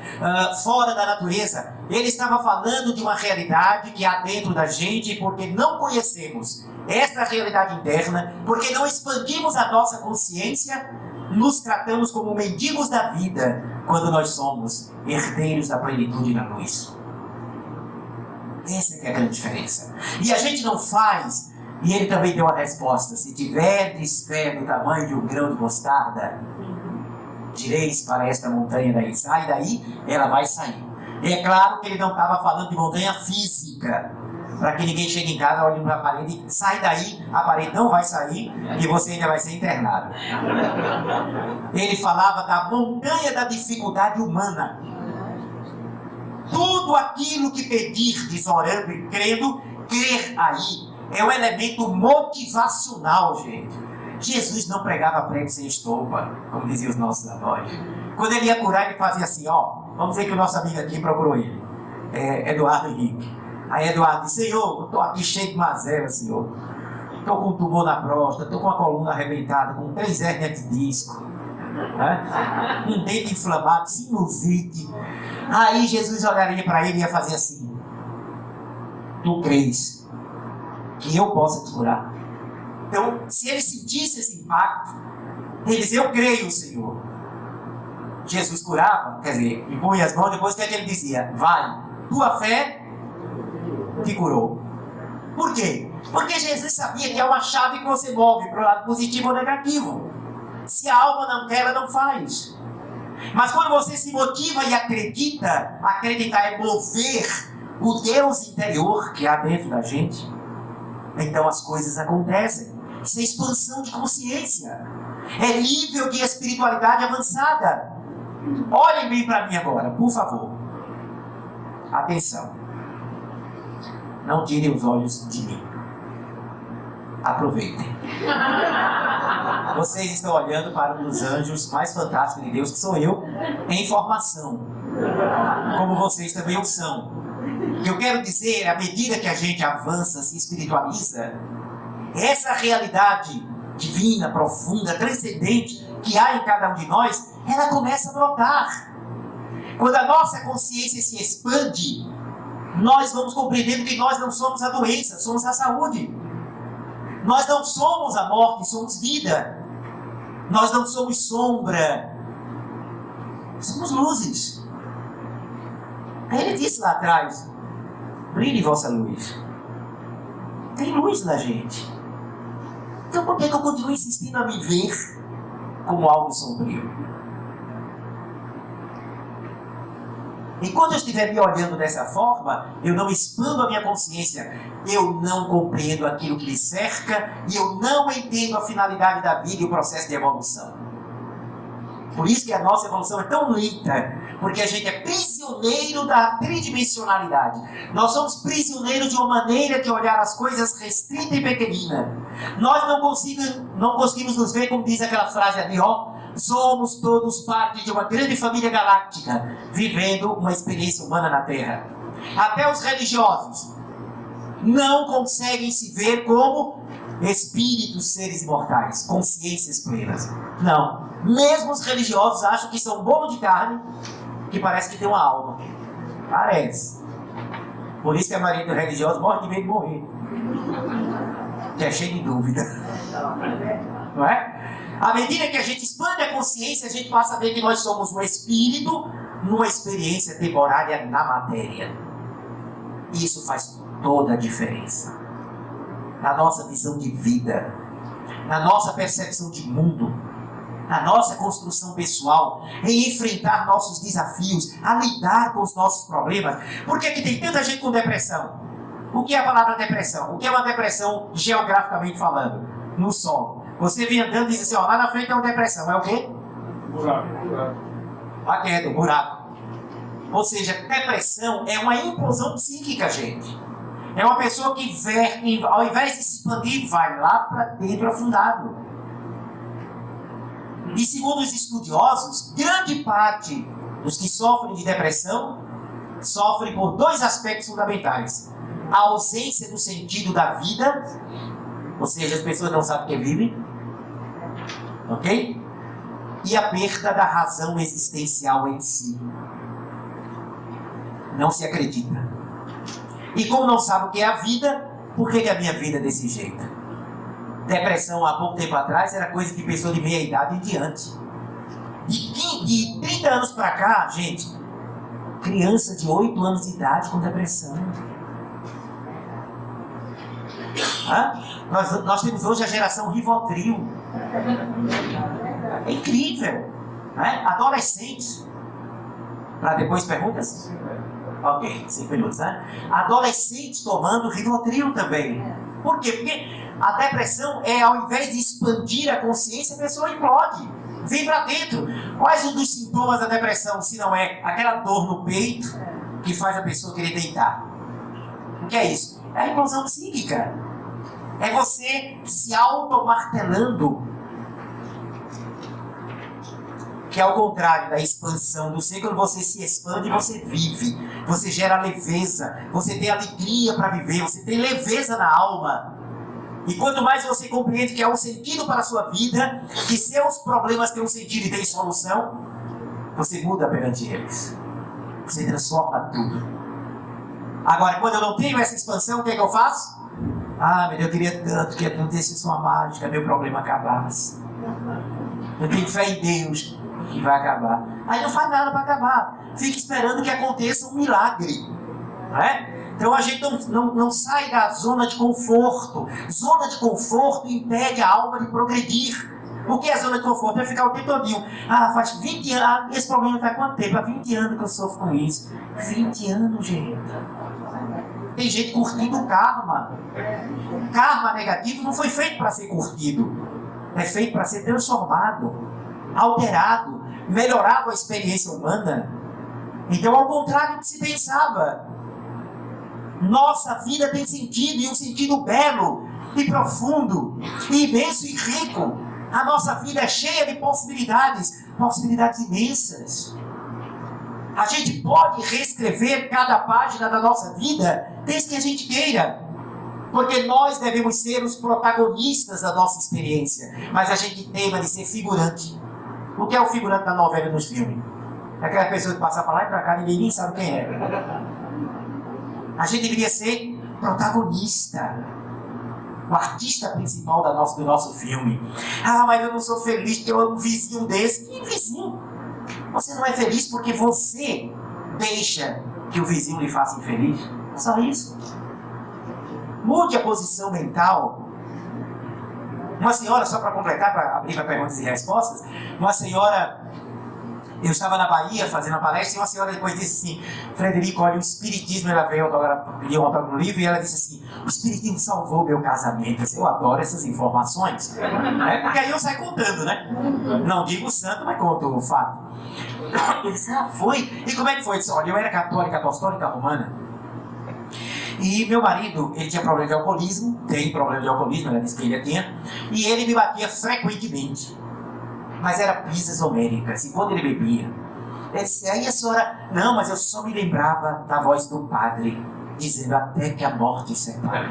Speaker 2: fora da natureza. Ele estava falando de uma realidade que há dentro da gente, porque não conhecemos esta realidade interna, porque não expandimos a nossa consciência, nos tratamos como mendigos da vida, quando nós somos herdeiros da plenitude na luz. Essa é a grande diferença. E a gente não faz. E ele também deu a resposta: se tiverdes fé do tamanho de um grão de mostarda, direis para esta montanha daí, sai daí, ela vai sair. É claro que ele não estava falando de montanha física, para que ninguém chegue em casa olhando para a parede, sai daí, a parede não vai sair e você ainda vai ser internado. Ele falava da montanha da dificuldade humana. Tudo aquilo que pedirdes orando e crendo, crer aí, é um elemento motivacional, gente. Jesus não pregava prego sem estopa, como diziam os nossos avós. Quando ele ia curar, ele fazia assim, vamos dizer que o nosso amigo aqui procurou ele, Eduardo Henrique. Aí Eduardo disse: Senhor, eu estou aqui cheio de mazela, Senhor. Estou com um tumor na próstata, estou com a coluna arrebentada, com 3 hérnias de disco, um dente inflamado, sinusite. Aí Jesus olharia para ele e ia fazer assim: tu crês que eu possa te curar? Então, se ele sentisse esse impacto, ele dizia: eu creio, Senhor. Jesus curava, quer dizer, impunha as mãos, depois o que é que ele dizia? Vai, tua fé te curou. Por quê? Porque Jesus sabia que é uma chave que você move para o lado positivo ou negativo. Se a alma não quer, ela não faz. Mas quando você se motiva e acredita, acreditar é mover o Deus interior que há dentro da gente, então as coisas acontecem. Isso é expansão de consciência. É nível de espiritualidade avançada. Olhem bem para mim agora, por favor. Atenção. Não tirem os olhos de mim. Aproveitem. Vocês estão olhando para um dos anjos mais fantásticos de Deus, que sou eu, em formação. Como vocês também o são. O que eu quero dizer, à medida que a gente avança, se espiritualiza, essa realidade divina, profunda, transcendente que há em cada um de nós, ela começa a brotar. Quando a nossa consciência se expande, nós vamos compreendendo que nós não somos a doença, somos a saúde. Nós não somos a morte, somos vida. Nós não somos sombra, somos luzes. Ele disse lá atrás: brilhe vossa luz. Tem luz na gente. Então por que eu continuo insistindo a me ver como algo sombrio? E quando eu estiver me olhando dessa forma, eu não expando a minha consciência, eu não compreendo aquilo que me cerca e eu não entendo a finalidade da vida e o processo de evolução. Por isso que a nossa evolução é tão lenta, porque a gente é prisioneiro da tridimensionalidade. Nós somos prisioneiros de uma maneira de olhar as coisas restrita e pequenina. Nós não conseguimos nos ver, como diz aquela frase ali, ó. Somos todos parte de uma grande família galáctica, vivendo uma experiência humana na Terra. Até os religiosos não conseguem se ver como espíritos, seres imortais, consciências plenas. Não. Mesmo os religiosos acham que são um bolo de carne que parece que tem uma alma. Parece. Por isso que a maioria dos religiosos morre de medo de morrer. Que é cheio de dúvida. Não é? À medida que a gente expande a consciência, a gente passa a ver que nós somos um espírito numa experiência temporária na matéria. Isso faz toda a diferença. Na nossa visão de vida, na nossa percepção de mundo, na nossa construção pessoal, em enfrentar nossos desafios, a lidar com os nossos problemas. Por que tem tanta gente com depressão? O que é a palavra depressão? O que é uma depressão geograficamente falando? No solo. Você vem andando e diz assim, ó, lá na frente é uma depressão. É o quê?
Speaker 3: Buraco.
Speaker 2: A queda, o buraco. Ou seja, depressão é uma implosão psíquica, gente. É uma pessoa que, ao invés de se expandir, vai lá para dentro afundado. E segundo os estudiosos, grande parte dos que sofrem de depressão sofrem por dois aspectos fundamentais. A ausência do sentido da vida, ou seja, as pessoas não sabem o que vivem, ok? E a perda da razão existencial em si. Não se acredita. E como não sabe o que é a vida, por que a minha vida é desse jeito? Depressão há pouco tempo atrás era coisa de pessoa de meia idade em diante. De 30 anos para cá, gente, criança de 8 anos de idade com depressão. Nós temos hoje a geração Rivotril. É incrível. Né? Adolescentes. Para depois perguntas? Ok, 5 minutos, né? Adolescentes tomando Rivotril também. Por quê? Porque a depressão é, ao invés de expandir a consciência, a pessoa implode. Vem para dentro. Quais os dos sintomas da depressão, se não é aquela dor no peito que faz a pessoa querer deitar? O que é isso? É a implosão psíquica. É você se automartelando. Que é ao contrário da expansão do ser, quando você se expande, você vive. Você gera leveza. Você tem alegria para viver. Você tem leveza na alma. E quanto mais você compreende que há um sentido para a sua vida, que seus problemas têm um sentido e têm solução, você muda perante eles. Você transforma tudo. Agora, quando eu não tenho essa expansão, o que é que eu faço? Ah, meu Deus, eu queria tanto que acontecesse uma mágica, meu problema acabasse. Eu tenho fé em Deus que vai acabar. Aí não faz nada para acabar. Fica esperando que aconteça um milagre. Não é? Então a gente não sai da zona de conforto. Zona de conforto impede a alma de progredir. O que é zona de conforto? É ficar o tempo todinho. Ah, faz 20 anos. Esse problema está há quanto tempo? Há 20 anos que eu sofro com isso. 20 anos, gente. Tem gente curtindo o karma. O karma negativo não foi feito para ser curtido. É feito para ser transformado, alterado, melhorado a experiência humana. Então, ao contrário do que se pensava, nossa vida tem sentido, e um sentido belo, e profundo, e imenso e rico. A nossa vida é cheia de possibilidades, possibilidades imensas. A gente pode reescrever cada página da nossa vida desde que a gente queira. Porque nós devemos ser os protagonistas da nossa experiência, mas a gente teima de ser figurante. O que é o figurante da novela e dos filmes? É aquela pessoa que passa para lá e para cá, ninguém nem sabe quem é. A gente deveria ser protagonista, o artista principal do nosso filme. Ah, mas eu não sou feliz porque eu amo um vizinho desse. Que vizinho? Você não é feliz porque você deixa que o vizinho lhe faça infeliz. Só isso. Mude a posição mental. Uma senhora, só para completar, para abrir para perguntas e respostas, uma senhora, eu estava na Bahia fazendo a palestra e uma senhora depois disse assim: Frederico, olha, o Espiritismo, ela veio pedir um autógrafo no livro e ela disse assim: o Espiritismo salvou meu casamento. Eu adoro essas informações, porque aí eu saio contando, né? Não digo santo, mas conto o fato. Eu disse: ah, foi? E como é que foi? Eu disse: olha, eu era católica, apostólica romana. E meu marido, ele tinha problema de alcoolismo, tem problema de alcoolismo, ela disse que ele tinha, e ele me batia frequentemente. Mas era pisas homéricas, e quando ele bebia, aí a senhora, não, mas eu só me lembrava da voz do padre, dizendo até que a morte separe.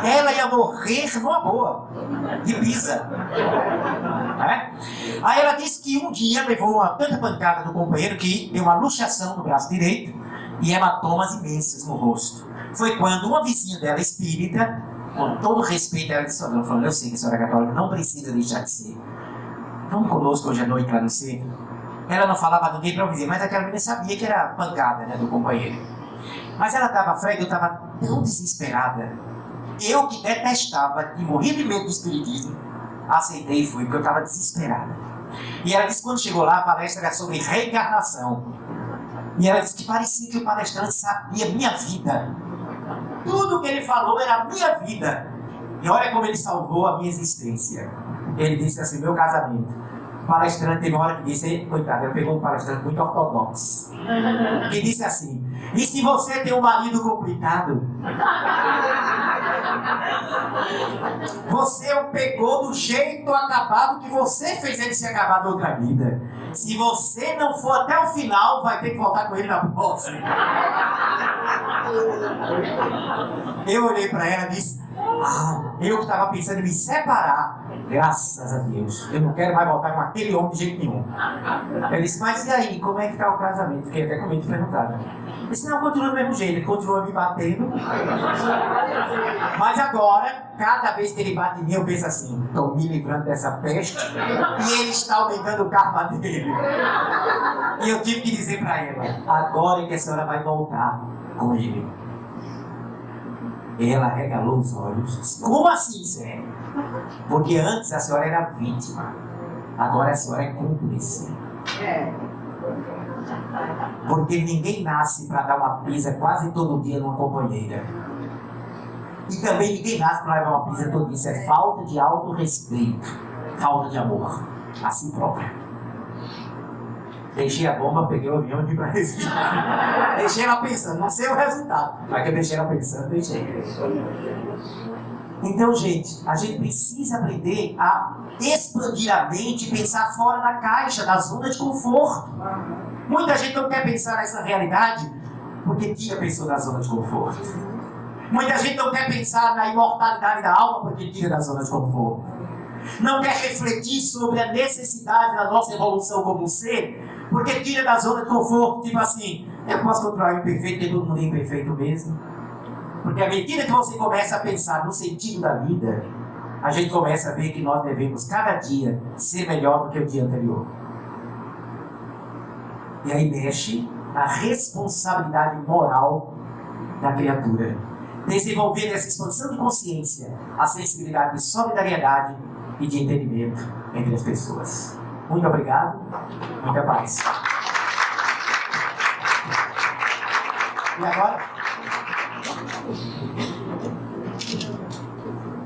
Speaker 2: Ela ia morrer numa boa, de pisa. Aí ela disse que um dia levou uma tanta pancada do companheiro que deu uma luxação no braço direito e hematomas imensas no rosto. Foi quando uma vizinha dela, espírita, com todo respeito, ela disse: eu sei que a senhora é católica, não precisa deixar de ser. Vamos conosco hoje à noite lá no centro. Ela não falava a ninguém para ouvir, mas aquela menina sabia que era pancada, né, do companheiro. Mas ela estava Fred, eu estava tão desesperada. Eu que detestava e morria de medo do espiritismo, aceitei e fui, porque eu estava desesperada. E ela disse que quando chegou lá, a palestra era sobre reencarnação. E ela disse que parecia que o palestrante sabia minha vida. Tudo que ele falou era a minha vida. E olha como ele salvou a minha existência. Ele disse assim: meu casamento. O palestrante teve uma hora que disse, coitado, eu pegou um palestrante muito ortodoxo, que disse assim: e se você tem um marido complicado, você o pegou do jeito acabado que você fez ele se acabar da outra vida. Se você não for até o final, vai ter que voltar com ele na próxima. Eu olhei para ela e disse: ah, eu que estava pensando em me separar, graças a Deus, eu não quero mais voltar com aquele homem de jeito nenhum. Ele disse: mas e aí, como é que está o casamento? Fiquei até com medo de perguntar. Ele disse: não, continua do mesmo jeito, ele continua me batendo. Mas agora, cada vez que ele bate em mim, eu penso assim: estou me livrando dessa peste e ele está aumentando o karma dele. E eu tive que dizer para ela: agora é que a senhora vai voltar com ele. Ela regalou os olhos. Como assim, Zé? Porque antes a senhora era vítima, agora a senhora é cúmplice. Porque ninguém nasce para dar uma pisa quase todo dia numa companheira. E também ninguém nasce para levar uma pisa todo dia. Isso é falta de autorrespeito, falta de amor a si própria. Deixei a bomba, peguei o avião e vim para Recife. Deixei ela pensando, não sei o resultado, mas que eu deixei ela pensando, deixei. Então, gente, a gente precisa aprender a expandir a mente e pensar fora da caixa, da zona de conforto. Muita gente não quer pensar nessa realidade porque tira a pessoa da zona de conforto. Muita gente não quer pensar na imortalidade da alma porque tira da zona de conforto. Não quer refletir sobre a necessidade da nossa evolução como ser porque tira da zona de conforto, tipo assim: eu posso controlar o imperfeito, porque todo mundo é imperfeito mesmo. Porque à medida que você começa a pensar no sentido da vida, a gente começa a ver que nós devemos cada dia ser melhor do que o dia anterior. E aí mexe a responsabilidade moral da criatura. Desenvolver essa expansão de consciência, a sensibilidade de solidariedade e de entendimento entre as pessoas. Muito obrigado, muita paz. E agora?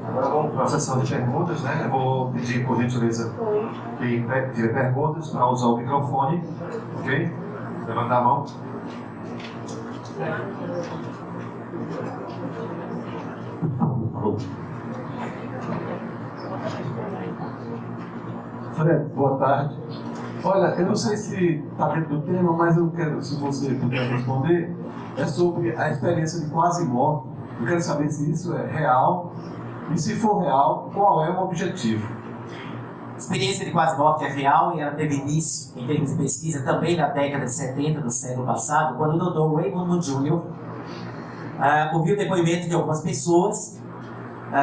Speaker 1: Agora vamos para a sessão de perguntas, né? Eu vou pedir, por gentileza, quem tiver perguntas, para usar o microfone, ok? Levantar a mão.
Speaker 3: Fred, boa tarde. Olha, eu não sei se está dentro do tema, mas eu quero, se você puder responder, é sobre a experiência de quase morte Eu quero saber se isso é real e, se for real, qual é o objetivo.
Speaker 2: A experiência de quase morte é real e ela teve início, em termos de pesquisa, também na década de 70 do século passado, quando o Dr. Raymond Moody Jr. Ouviu depoimentos de algumas pessoas,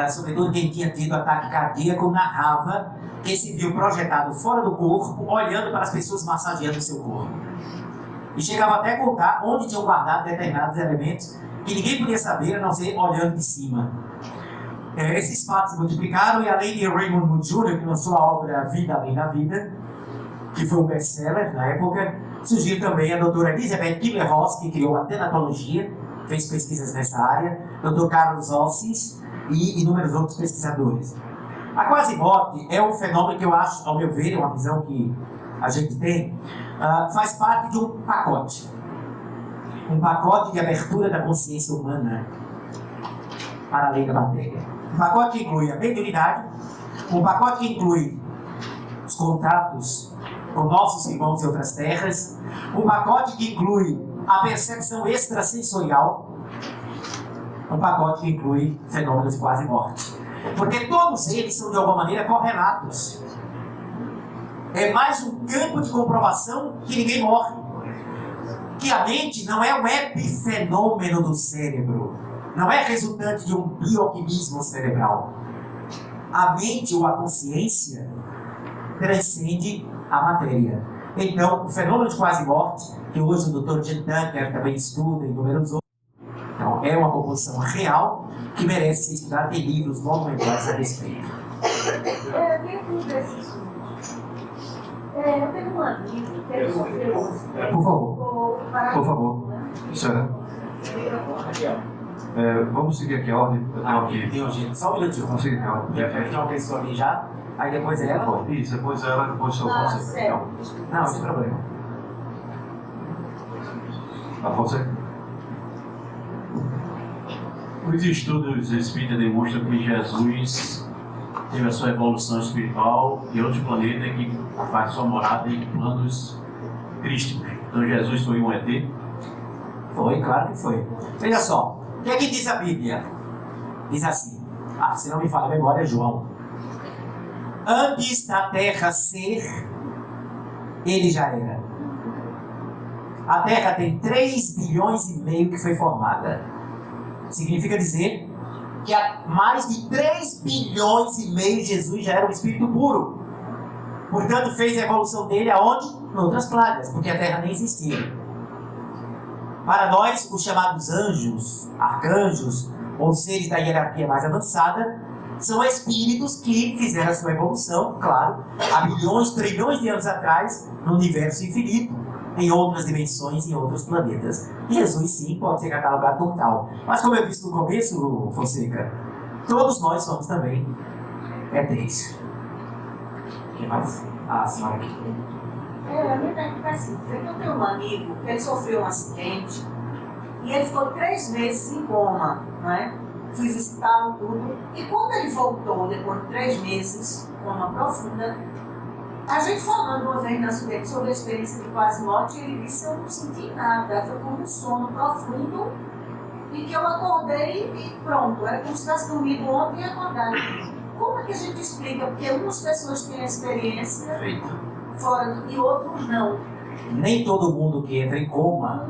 Speaker 2: sobretudo quem tinha tido ataque cardíaco, narrava que se viu projetado fora do corpo, olhando para as pessoas massageando o seu corpo. E chegava até a contar onde tinham guardado determinados elementos que ninguém podia saber, a não ser olhando de cima. Esses fatos se multiplicaram e, além de Raymond Moody Jr., que lançou a obra Vida Além da Vida, que foi um best-seller na época, surgiu também a doutora Elizabeth Kubler-Ross, que criou a tanatologia, fez pesquisas nessa área, Dr. Carlos Ossis e inúmeros outros pesquisadores. A quase-morte é um fenômeno que eu acho, ao meu ver, é uma visão que a gente tem, faz parte de um pacote de abertura da consciência humana para além da matéria. Um pacote que inclui a mediunidade, um pacote que inclui os contatos com nossos irmãos de outras terras, um pacote que inclui a percepção extrasensorial, um pacote que inclui fenômenos de quase morte. Porque todos eles são de alguma maneira correlatos. É mais um campo de comprovação que ninguém morre. Que a mente não é um epifenômeno do cérebro, não é resultante de um bioquimismo cerebral. A mente ou a consciência transcende a matéria. Então, o fenômeno de quase-morte, que hoje o Dr. Jim Dunker também estuda e inúmeros outros, então, é uma composição real que merece ser estudada. Tem livros monumentais a respeito.
Speaker 4: Dentro desse estudo, eu tenho um amigo que ele sofreu um acidente.
Speaker 1: Por favor. Por favor. Senhora. Vamos seguir aqui a ordem.
Speaker 2: Tem um jeito. Só um minutinho.
Speaker 1: Vamos seguir aqui a ordem.
Speaker 2: Tem uma pessoa ali já, aí depois é ela.
Speaker 1: Isso, depois ela, depois só você.
Speaker 4: Sério.
Speaker 2: Não, sem problema.
Speaker 1: Afonso.
Speaker 5: Os estudos espíritas demonstram que Jesus teve a sua evolução espiritual em outro planeta que faz sua morada em planos crísticos. Então Jesus foi um ET?
Speaker 2: Foi, claro que foi. Veja só, o que é que diz a Bíblia? Diz assim, se não me falha a memória, é João. Antes da terra ser, ele já era. A terra tem 3 bilhões e meio que foi formada. Significa dizer que há mais de 3 bilhões e meio Jesus já era um espírito puro. Portanto, fez a evolução dele aonde? Em outras plagas, porque a terra nem existia. Para nós, os chamados anjos, arcanjos, ou seres da hierarquia mais avançada, são espíritos que fizeram a sua evolução, claro, há bilhões, trilhões de anos atrás, no universo infinito, em outras dimensões, em outros planetas. Jesus, sim, pode ser catalogado como tal. Mas como eu disse no começo, Fonseca, todos nós somos também ETs. Quem mais? A senhora aqui.
Speaker 4: A minha pergunta é assim, eu tenho um amigo que ele sofreu um acidente e ele ficou 3 meses em coma, não é? Fui visitá-lo tudo. E quando ele voltou, depois de 3 meses, coma profunda, a gente falando uma vez na Sudete sobre a experiência de quase morte, ele disse: eu não senti nada, foi como um sono profundo e que eu acordei e pronto, era como se tivesse dormido ontem e acordado. Como é que a gente explica? Porque umas pessoas têm a experiência fora e outros não.
Speaker 2: Nem todo mundo que entra em coma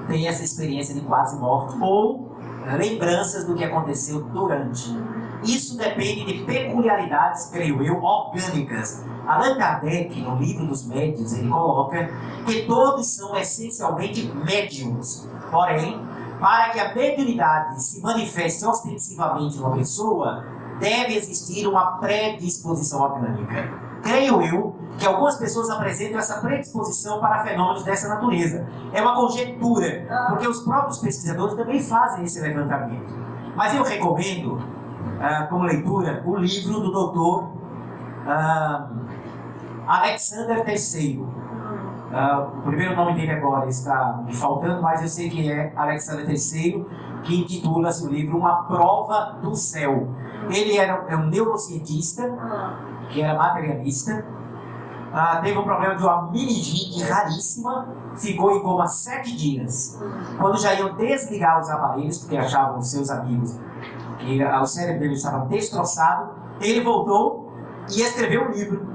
Speaker 2: tem essa experiência de quase morte ou lembranças do que aconteceu durante. Isso depende de peculiaridades, creio eu, orgânicas. Allan Kardec, no livro dos médiuns, ele coloca que todos são essencialmente médiums. Porém, para que a mediunidade se manifeste ostensivamente numa pessoa, deve existir uma predisposição orgânica. Creio eu que algumas pessoas apresentam essa predisposição para fenômenos dessa natureza. É uma conjectura, porque os próprios pesquisadores também fazem esse levantamento. Mas eu recomendo, como leitura, o livro do Dr. Alexander III. O primeiro nome dele agora está me faltando, mas eu sei que é Alexander III, que intitula-se o livro Uma Prova do Céu. Ele é um neurocientista, que era materialista, teve um problema de uma meningite raríssima, ficou em coma 7 dias. Quando já iam desligar os aparelhos, porque achavam seus amigos que o cérebro dele estava destroçado, ele voltou e escreveu um livro,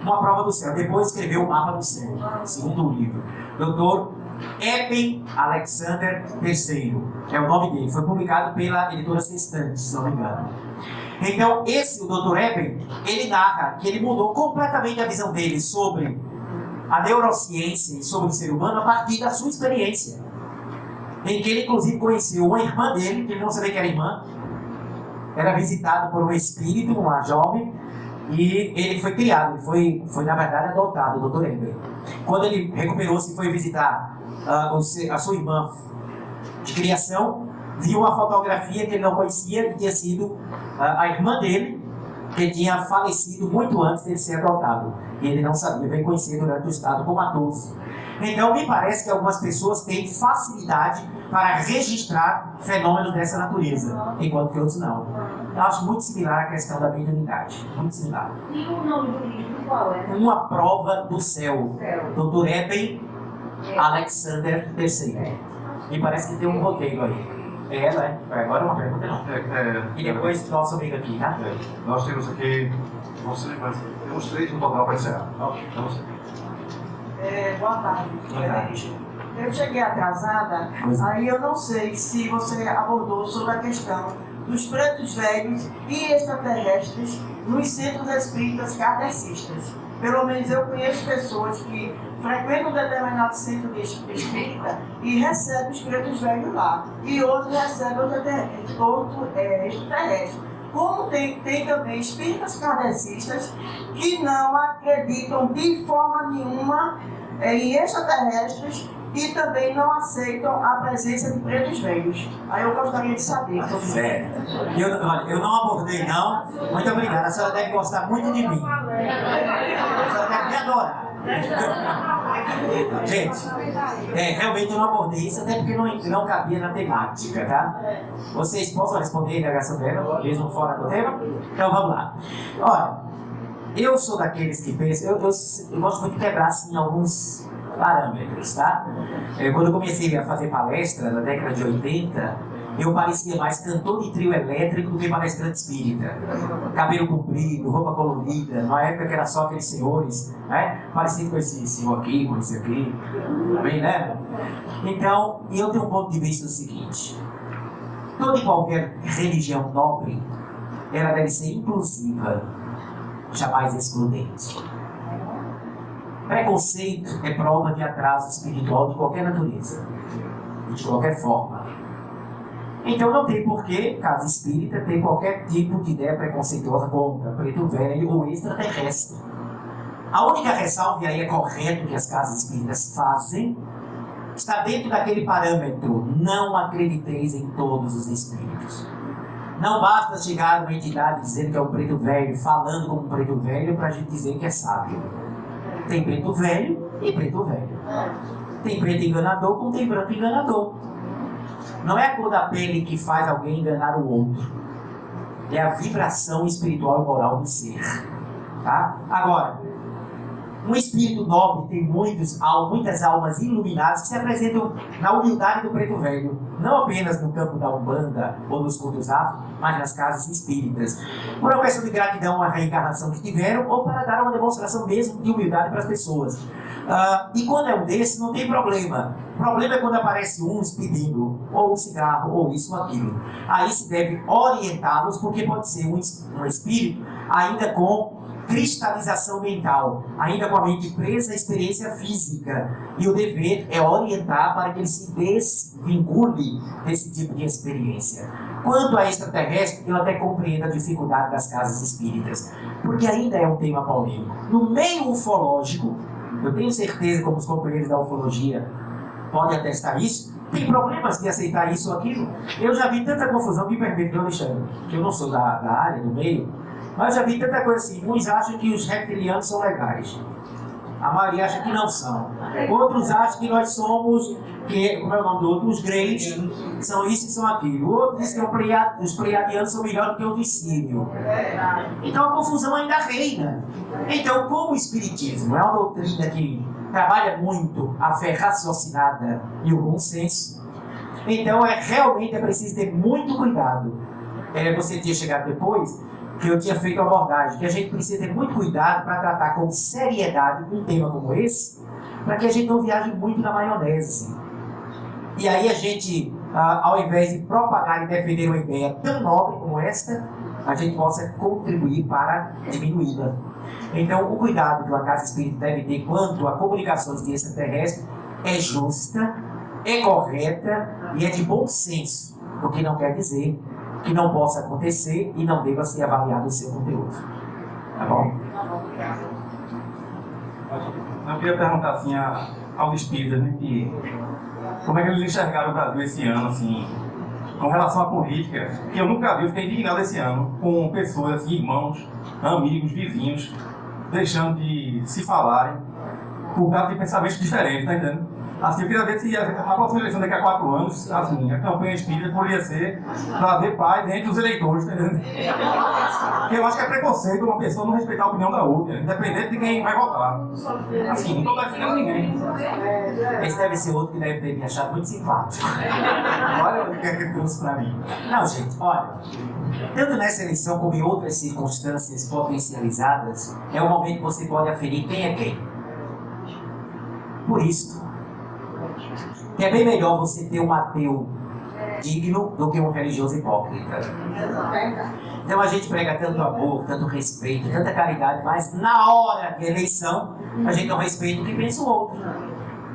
Speaker 2: Uma Prova do Céu. Depois escreveu O Mapa do Céu, segundo o livro. Dr. Eben Alexander III é o nome dele. Foi publicado pela editora Sextante, se não me engano. Então, o Dr. Eben, ele narra que ele mudou completamente a visão dele sobre a neurociência e sobre o ser humano a partir da sua experiência. Em que ele, inclusive, conheceu uma irmã dele, que ele não sabia que era irmã, era visitado por um espírito, uma jovem, e ele foi criado, ele foi na verdade adotado, o Dr. Eben. Quando ele recuperou-se e foi visitar a sua irmã de criação, viu uma fotografia que ele não conhecia, que tinha sido a irmã dele, que tinha falecido muito antes de ele ser adotado. E ele não sabia, veio conhecer durante o estado comatoso. Então, me parece que algumas pessoas têm facilidade para registrar fenômenos dessa natureza, enquanto que outros não. Eu acho muito similar à questão da mediunidade. Muito similar.
Speaker 4: E o nome do livro qual é?
Speaker 2: Uma Prova do Céu. Dr. Eben Alexander III. Me parece que tem um roteiro aí. Né? Agora uma pergunta não. E depois nosso amigo aqui, tá?
Speaker 1: Nós temos aqui, temos 3 no total para encerrar. Vamos.
Speaker 6: Boa tarde. Eu cheguei atrasada, aí eu não sei se você abordou sobre a questão dos pretos velhos e extraterrestres nos centros espíritas kardecistas. Pelo menos eu conheço pessoas que frequentam um determinado centro de espírita e recebem os pretos velhos lá. E outros recebem outro extraterrestre. Como tem também espíritas kardecistas que não acreditam de forma nenhuma em extraterrestres e também não aceitam a presença de pretos velhos. Aí eu gostaria de saber.
Speaker 2: Certo. Eu não abordei, não. Muito obrigado. A senhora deve gostar muito de mim. A senhora deve me adorar. Gente, realmente eu não abordei isso, até porque não cabia na temática, tá? Vocês possam responder a indagação dela, mesmo fora do tema? Então vamos lá. Olha, eu sou daqueles que pensam, eu gosto muito de quebrar assim alguns parâmetros, tá? Quando eu comecei a fazer palestra na década de 80, eu parecia mais cantor de trio elétrico do que palestrante espírita. Cabelo comprido, roupa colorida, numa época que era só aqueles senhores, né? Parecido com esse senhor aqui, com esse aqui, também, né? Então, eu tenho um ponto de vista seguinte: toda e qualquer religião nobre, ela deve ser inclusiva, jamais excludente. Preconceito é prova de atraso espiritual de qualquer natureza e de qualquer forma. Então não tem porquê, casa espírita, ter qualquer tipo de ideia preconceituosa contra preto velho ou extraterrestre. A única ressalva, e aí é correto que as casas espíritas fazem, está dentro daquele parâmetro: não acrediteis em todos os espíritos. Não basta chegar uma entidade dizendo que é um preto velho, falando como um preto velho, para a gente dizer que é sábio. Tem preto velho e preto velho. Tem preto enganador como tem branco enganador. Não é a cor da pele que faz alguém enganar o outro. É a vibração espiritual e moral do ser. Tá? Agora, um espírito nobre tem muitas almas iluminadas que se apresentam na humildade do preto velho. Não apenas no campo da Umbanda ou nos cultos afro, mas nas casas espíritas. Por uma questão de gratidão à reencarnação que tiveram ou para dar uma demonstração mesmo de humildade para as pessoas. E quando é um desses, não tem problema. O problema é quando aparece uns pedindo ou um cigarro, ou isso ou aquilo. Aí se deve orientá-los, porque pode ser um espírito ainda com cristalização mental, ainda com a mente presa à experiência física. E o dever é orientar para que ele se desvincule desse tipo de experiência. Quanto a extraterrestre, eu até compreendo a dificuldade das casas espíritas, porque ainda é um tema polêmico. No meio ufológico, eu tenho certeza, como os companheiros da ufologia podem atestar isso, tem problemas de aceitar isso ou aquilo. Eu já vi tanta confusão, me permite, Alexandre, que eu não sou da área, do meio, mas já vi tanta coisa assim. Uns acham que os reptilianos são legais. A maioria acha que não são. Outros acham que nós somos, como é o nome do outro? Os greys, são isso e são aquilo. Outros dizem que os pleiadianos são melhores do que os de Sírio. Então a confusão ainda reina. Então, como o Espiritismo é uma doutrina que trabalha muito a fé raciocinada e o bom senso, então realmente é preciso ter muito cuidado. Você tinha chegado depois que eu tinha feito a abordagem, que a gente precisa ter muito cuidado para tratar com seriedade um tema como esse, para que a gente não viaje muito na maionese. E aí a gente, ao invés de propagar e defender uma ideia tão nobre como esta, a gente possa contribuir para diminuí-la. Então, o cuidado que uma casa espírita deve ter quanto a comunicações de extraterrestres é justa, é correta e é de bom senso, o que não quer dizer que não possa acontecer e não deva ser avaliado o seu conteúdo. Tá bom?
Speaker 7: Eu queria perguntar assim aos espíritas, né, que como é que eles enxergaram o Brasil esse ano, assim, com relação à política, que eu nunca vi, eu fiquei indignado esse ano, com pessoas, assim, irmãos, amigos, vizinhos, deixando de se falarem por causa de pensamentos diferentes, tá entendendo? Assim, eu queria ver se a próxima eleição daqui a 4 anos, assim, a campanha espírita poderia ser trazer paz entre os eleitores, tá entendendo? Porque eu acho que é preconceito uma pessoa não respeitar a opinião da outra, independente de quem vai votar. Assim, não estou defendendo ninguém.
Speaker 2: Esse deve ser outro que deve ter me achado muito simpático. Olha o que ele trouxe para mim. Não, gente, olha, tanto nessa eleição como em outras circunstâncias potencializadas, é o momento que você pode aferir quem é quem. Por isso, que é bem melhor você ter um ateu digno do que um religioso hipócrita. Então a gente prega tanto amor, tanto respeito, tanta caridade, mas na hora de eleição a gente não respeita o que pensa o outro.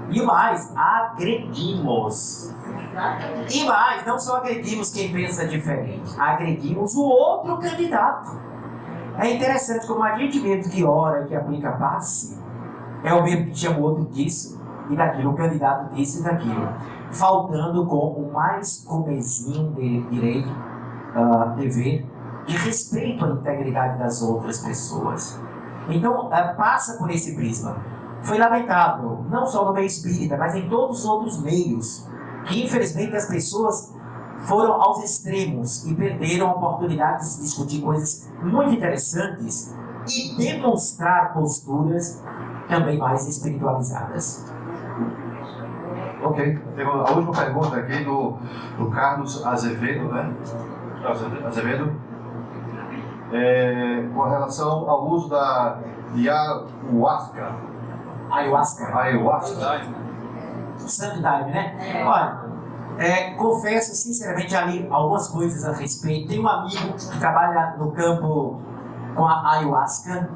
Speaker 2: E mais, agredimos. E mais, não só agredimos quem pensa diferente, agredimos o outro candidato. É interessante como a gente mesmo que ora e que aplica passe, é o mesmo que chama o outro disso e daquilo, o candidato disse e daquilo, faltando com o mais comezinho de direito, dever e respeito à integridade das outras pessoas. Então, passa por esse prisma. Foi lamentável, não só no meio espírita, mas em todos os outros meios, que infelizmente as pessoas foram aos extremos e perderam a oportunidade de se discutir coisas muito interessantes e demonstrar posturas também mais espiritualizadas.
Speaker 1: Ok, tem a última pergunta aqui do Carlos Azevedo, né? Azevedo. Com relação ao uso de ayahuasca. Ayahuasca.
Speaker 2: Santo Daime, né? Olha, confesso sinceramente ali algumas coisas a respeito. Tem um amigo que trabalha no campo com a ayahuasca,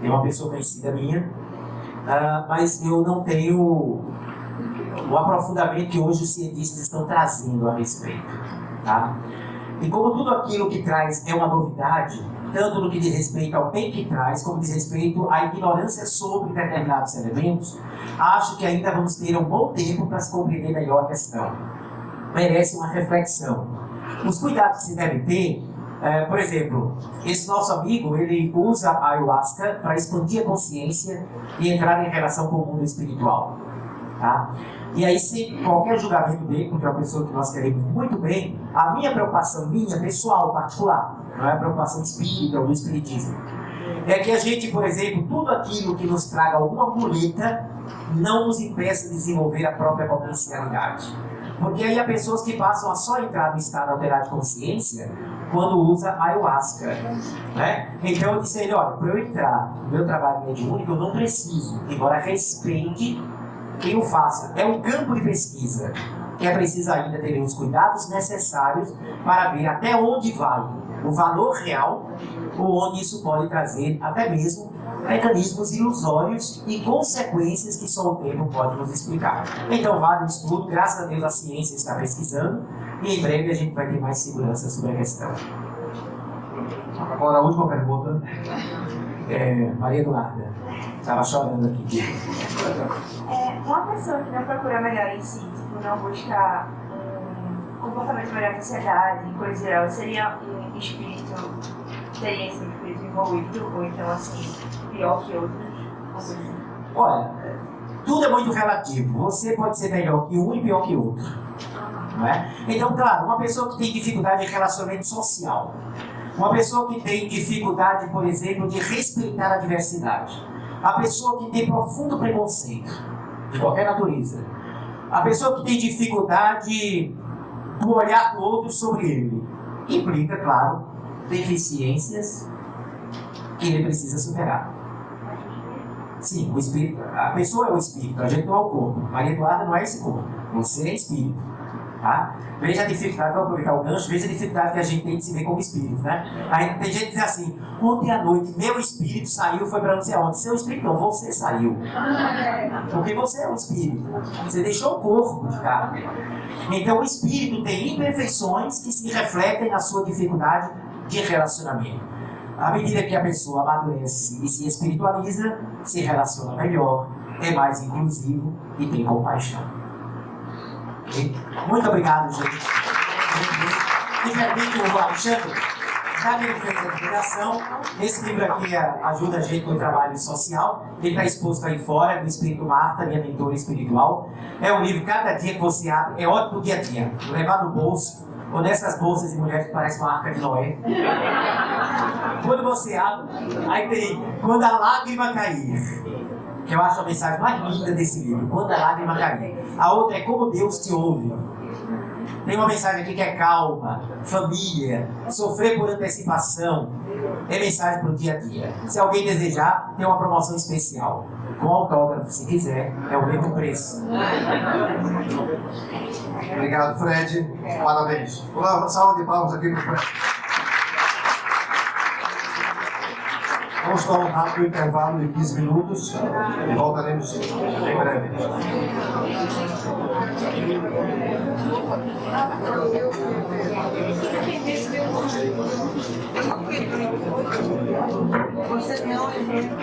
Speaker 2: é uma pessoa conhecida minha, mas eu não tenho o aprofundamento que hoje os cientistas estão trazendo a respeito, tá? E como tudo aquilo que traz é uma novidade, tanto no que diz respeito ao bem que traz, como diz respeito à ignorância sobre determinados elementos, acho que ainda vamos ter um bom tempo para se compreender melhor a questão. Merece uma reflexão. Os cuidados que se deve ter, por exemplo, esse nosso amigo, ele usa a ayahuasca para expandir a consciência e entrar em relação com o mundo espiritual. Tá? E aí, sem qualquer julgamento dele, porque é uma pessoa que nós queremos muito bem, a minha preocupação, pessoal, particular, não é a preocupação espírita ou do espiritismo, é que a gente, por exemplo, tudo aquilo que nos traga alguma muleta não nos impeça de desenvolver a própria potencialidade. Porque aí há pessoas que passam a só entrar no estado alterado de consciência quando usa ayahuasca, né? Então eu disse a ele, olha, para eu entrar no meu trabalho mediúnico eu não preciso, embora respeite quem o faça. É um campo de pesquisa que é preciso ainda ter os cuidados necessários para ver até onde vai o valor real ou onde isso pode trazer até mesmo mecanismos ilusórios e consequências que só o tempo pode nos explicar. Então vale o estudo, graças a Deus a ciência está pesquisando e em breve a gente vai ter mais segurança sobre a questão.
Speaker 1: Agora a última pergunta.
Speaker 2: Maria Eduarda, estava chorando aqui.
Speaker 8: Uma pessoa que não procura melhor em si, tipo, não busca um comportamento melhor na sociedade, em coisa geral, seria um espírito, teria esse espírito envolvido, ou então assim, pior que outros?
Speaker 2: Olha, tudo é muito relativo. Você pode ser melhor que um e pior que outro. Não é? Então, claro, uma pessoa que tem dificuldade de relacionamento social, uma pessoa que tem dificuldade, por exemplo, de respeitar a diversidade, a pessoa que tem profundo preconceito, de qualquer natureza, a pessoa que tem dificuldade do olhar do outro sobre ele, implica, claro, deficiências que ele precisa superar. Sim, o espírito, a pessoa é o espírito, a gente não é o corpo. Maria Eduarda não é esse corpo, você é espírito. Tá? Veja a dificuldade, vou aproveitar o gancho, veja a dificuldade que a gente tem de se ver como espírito, né? Aí tem gente que diz assim, ontem à noite meu espírito saiu, foi para não sei aonde. Seu espírito não, você saiu. Porque você é um espírito. Você deixou o corpo de carne. Então o espírito tem imperfeições que se refletem na sua dificuldade de relacionamento. À medida que a pessoa amadurece e se espiritualiza, se relaciona melhor, é mais inclusivo e tem compaixão. Okay? Muito obrigado, gente. Me permite o Alexandre, já que ele fez a divulgação, esse livro aqui ajuda a gente no trabalho social. Ele está exposto aí fora, do Espírito Marta, minha mentora espiritual. É um livro, cada dia que você abre, é ótimo pro dia a dia. Levar no bolso, ou nessas bolsas de mulher que parece uma arca de Noé. Quando você abre, aí tem Quando a Lágrima Cair, que eu acho a mensagem mais linda desse livro, Quando a Lágrima Cair. A outra é Como Deus Te Ouve. Tem uma mensagem aqui que é calma, família, sofrer por antecipação. É mensagem para o dia a dia. Se alguém desejar, tem uma promoção especial. Com autógrafo, se quiser, é o mesmo preço.
Speaker 1: Obrigado, Fred. Parabéns. Uma salva de palmas aqui para o Fred. Vamos dar um rápido intervalo de 15 minutos e voltaremos em breve.
Speaker 4: Você tem um exemplo.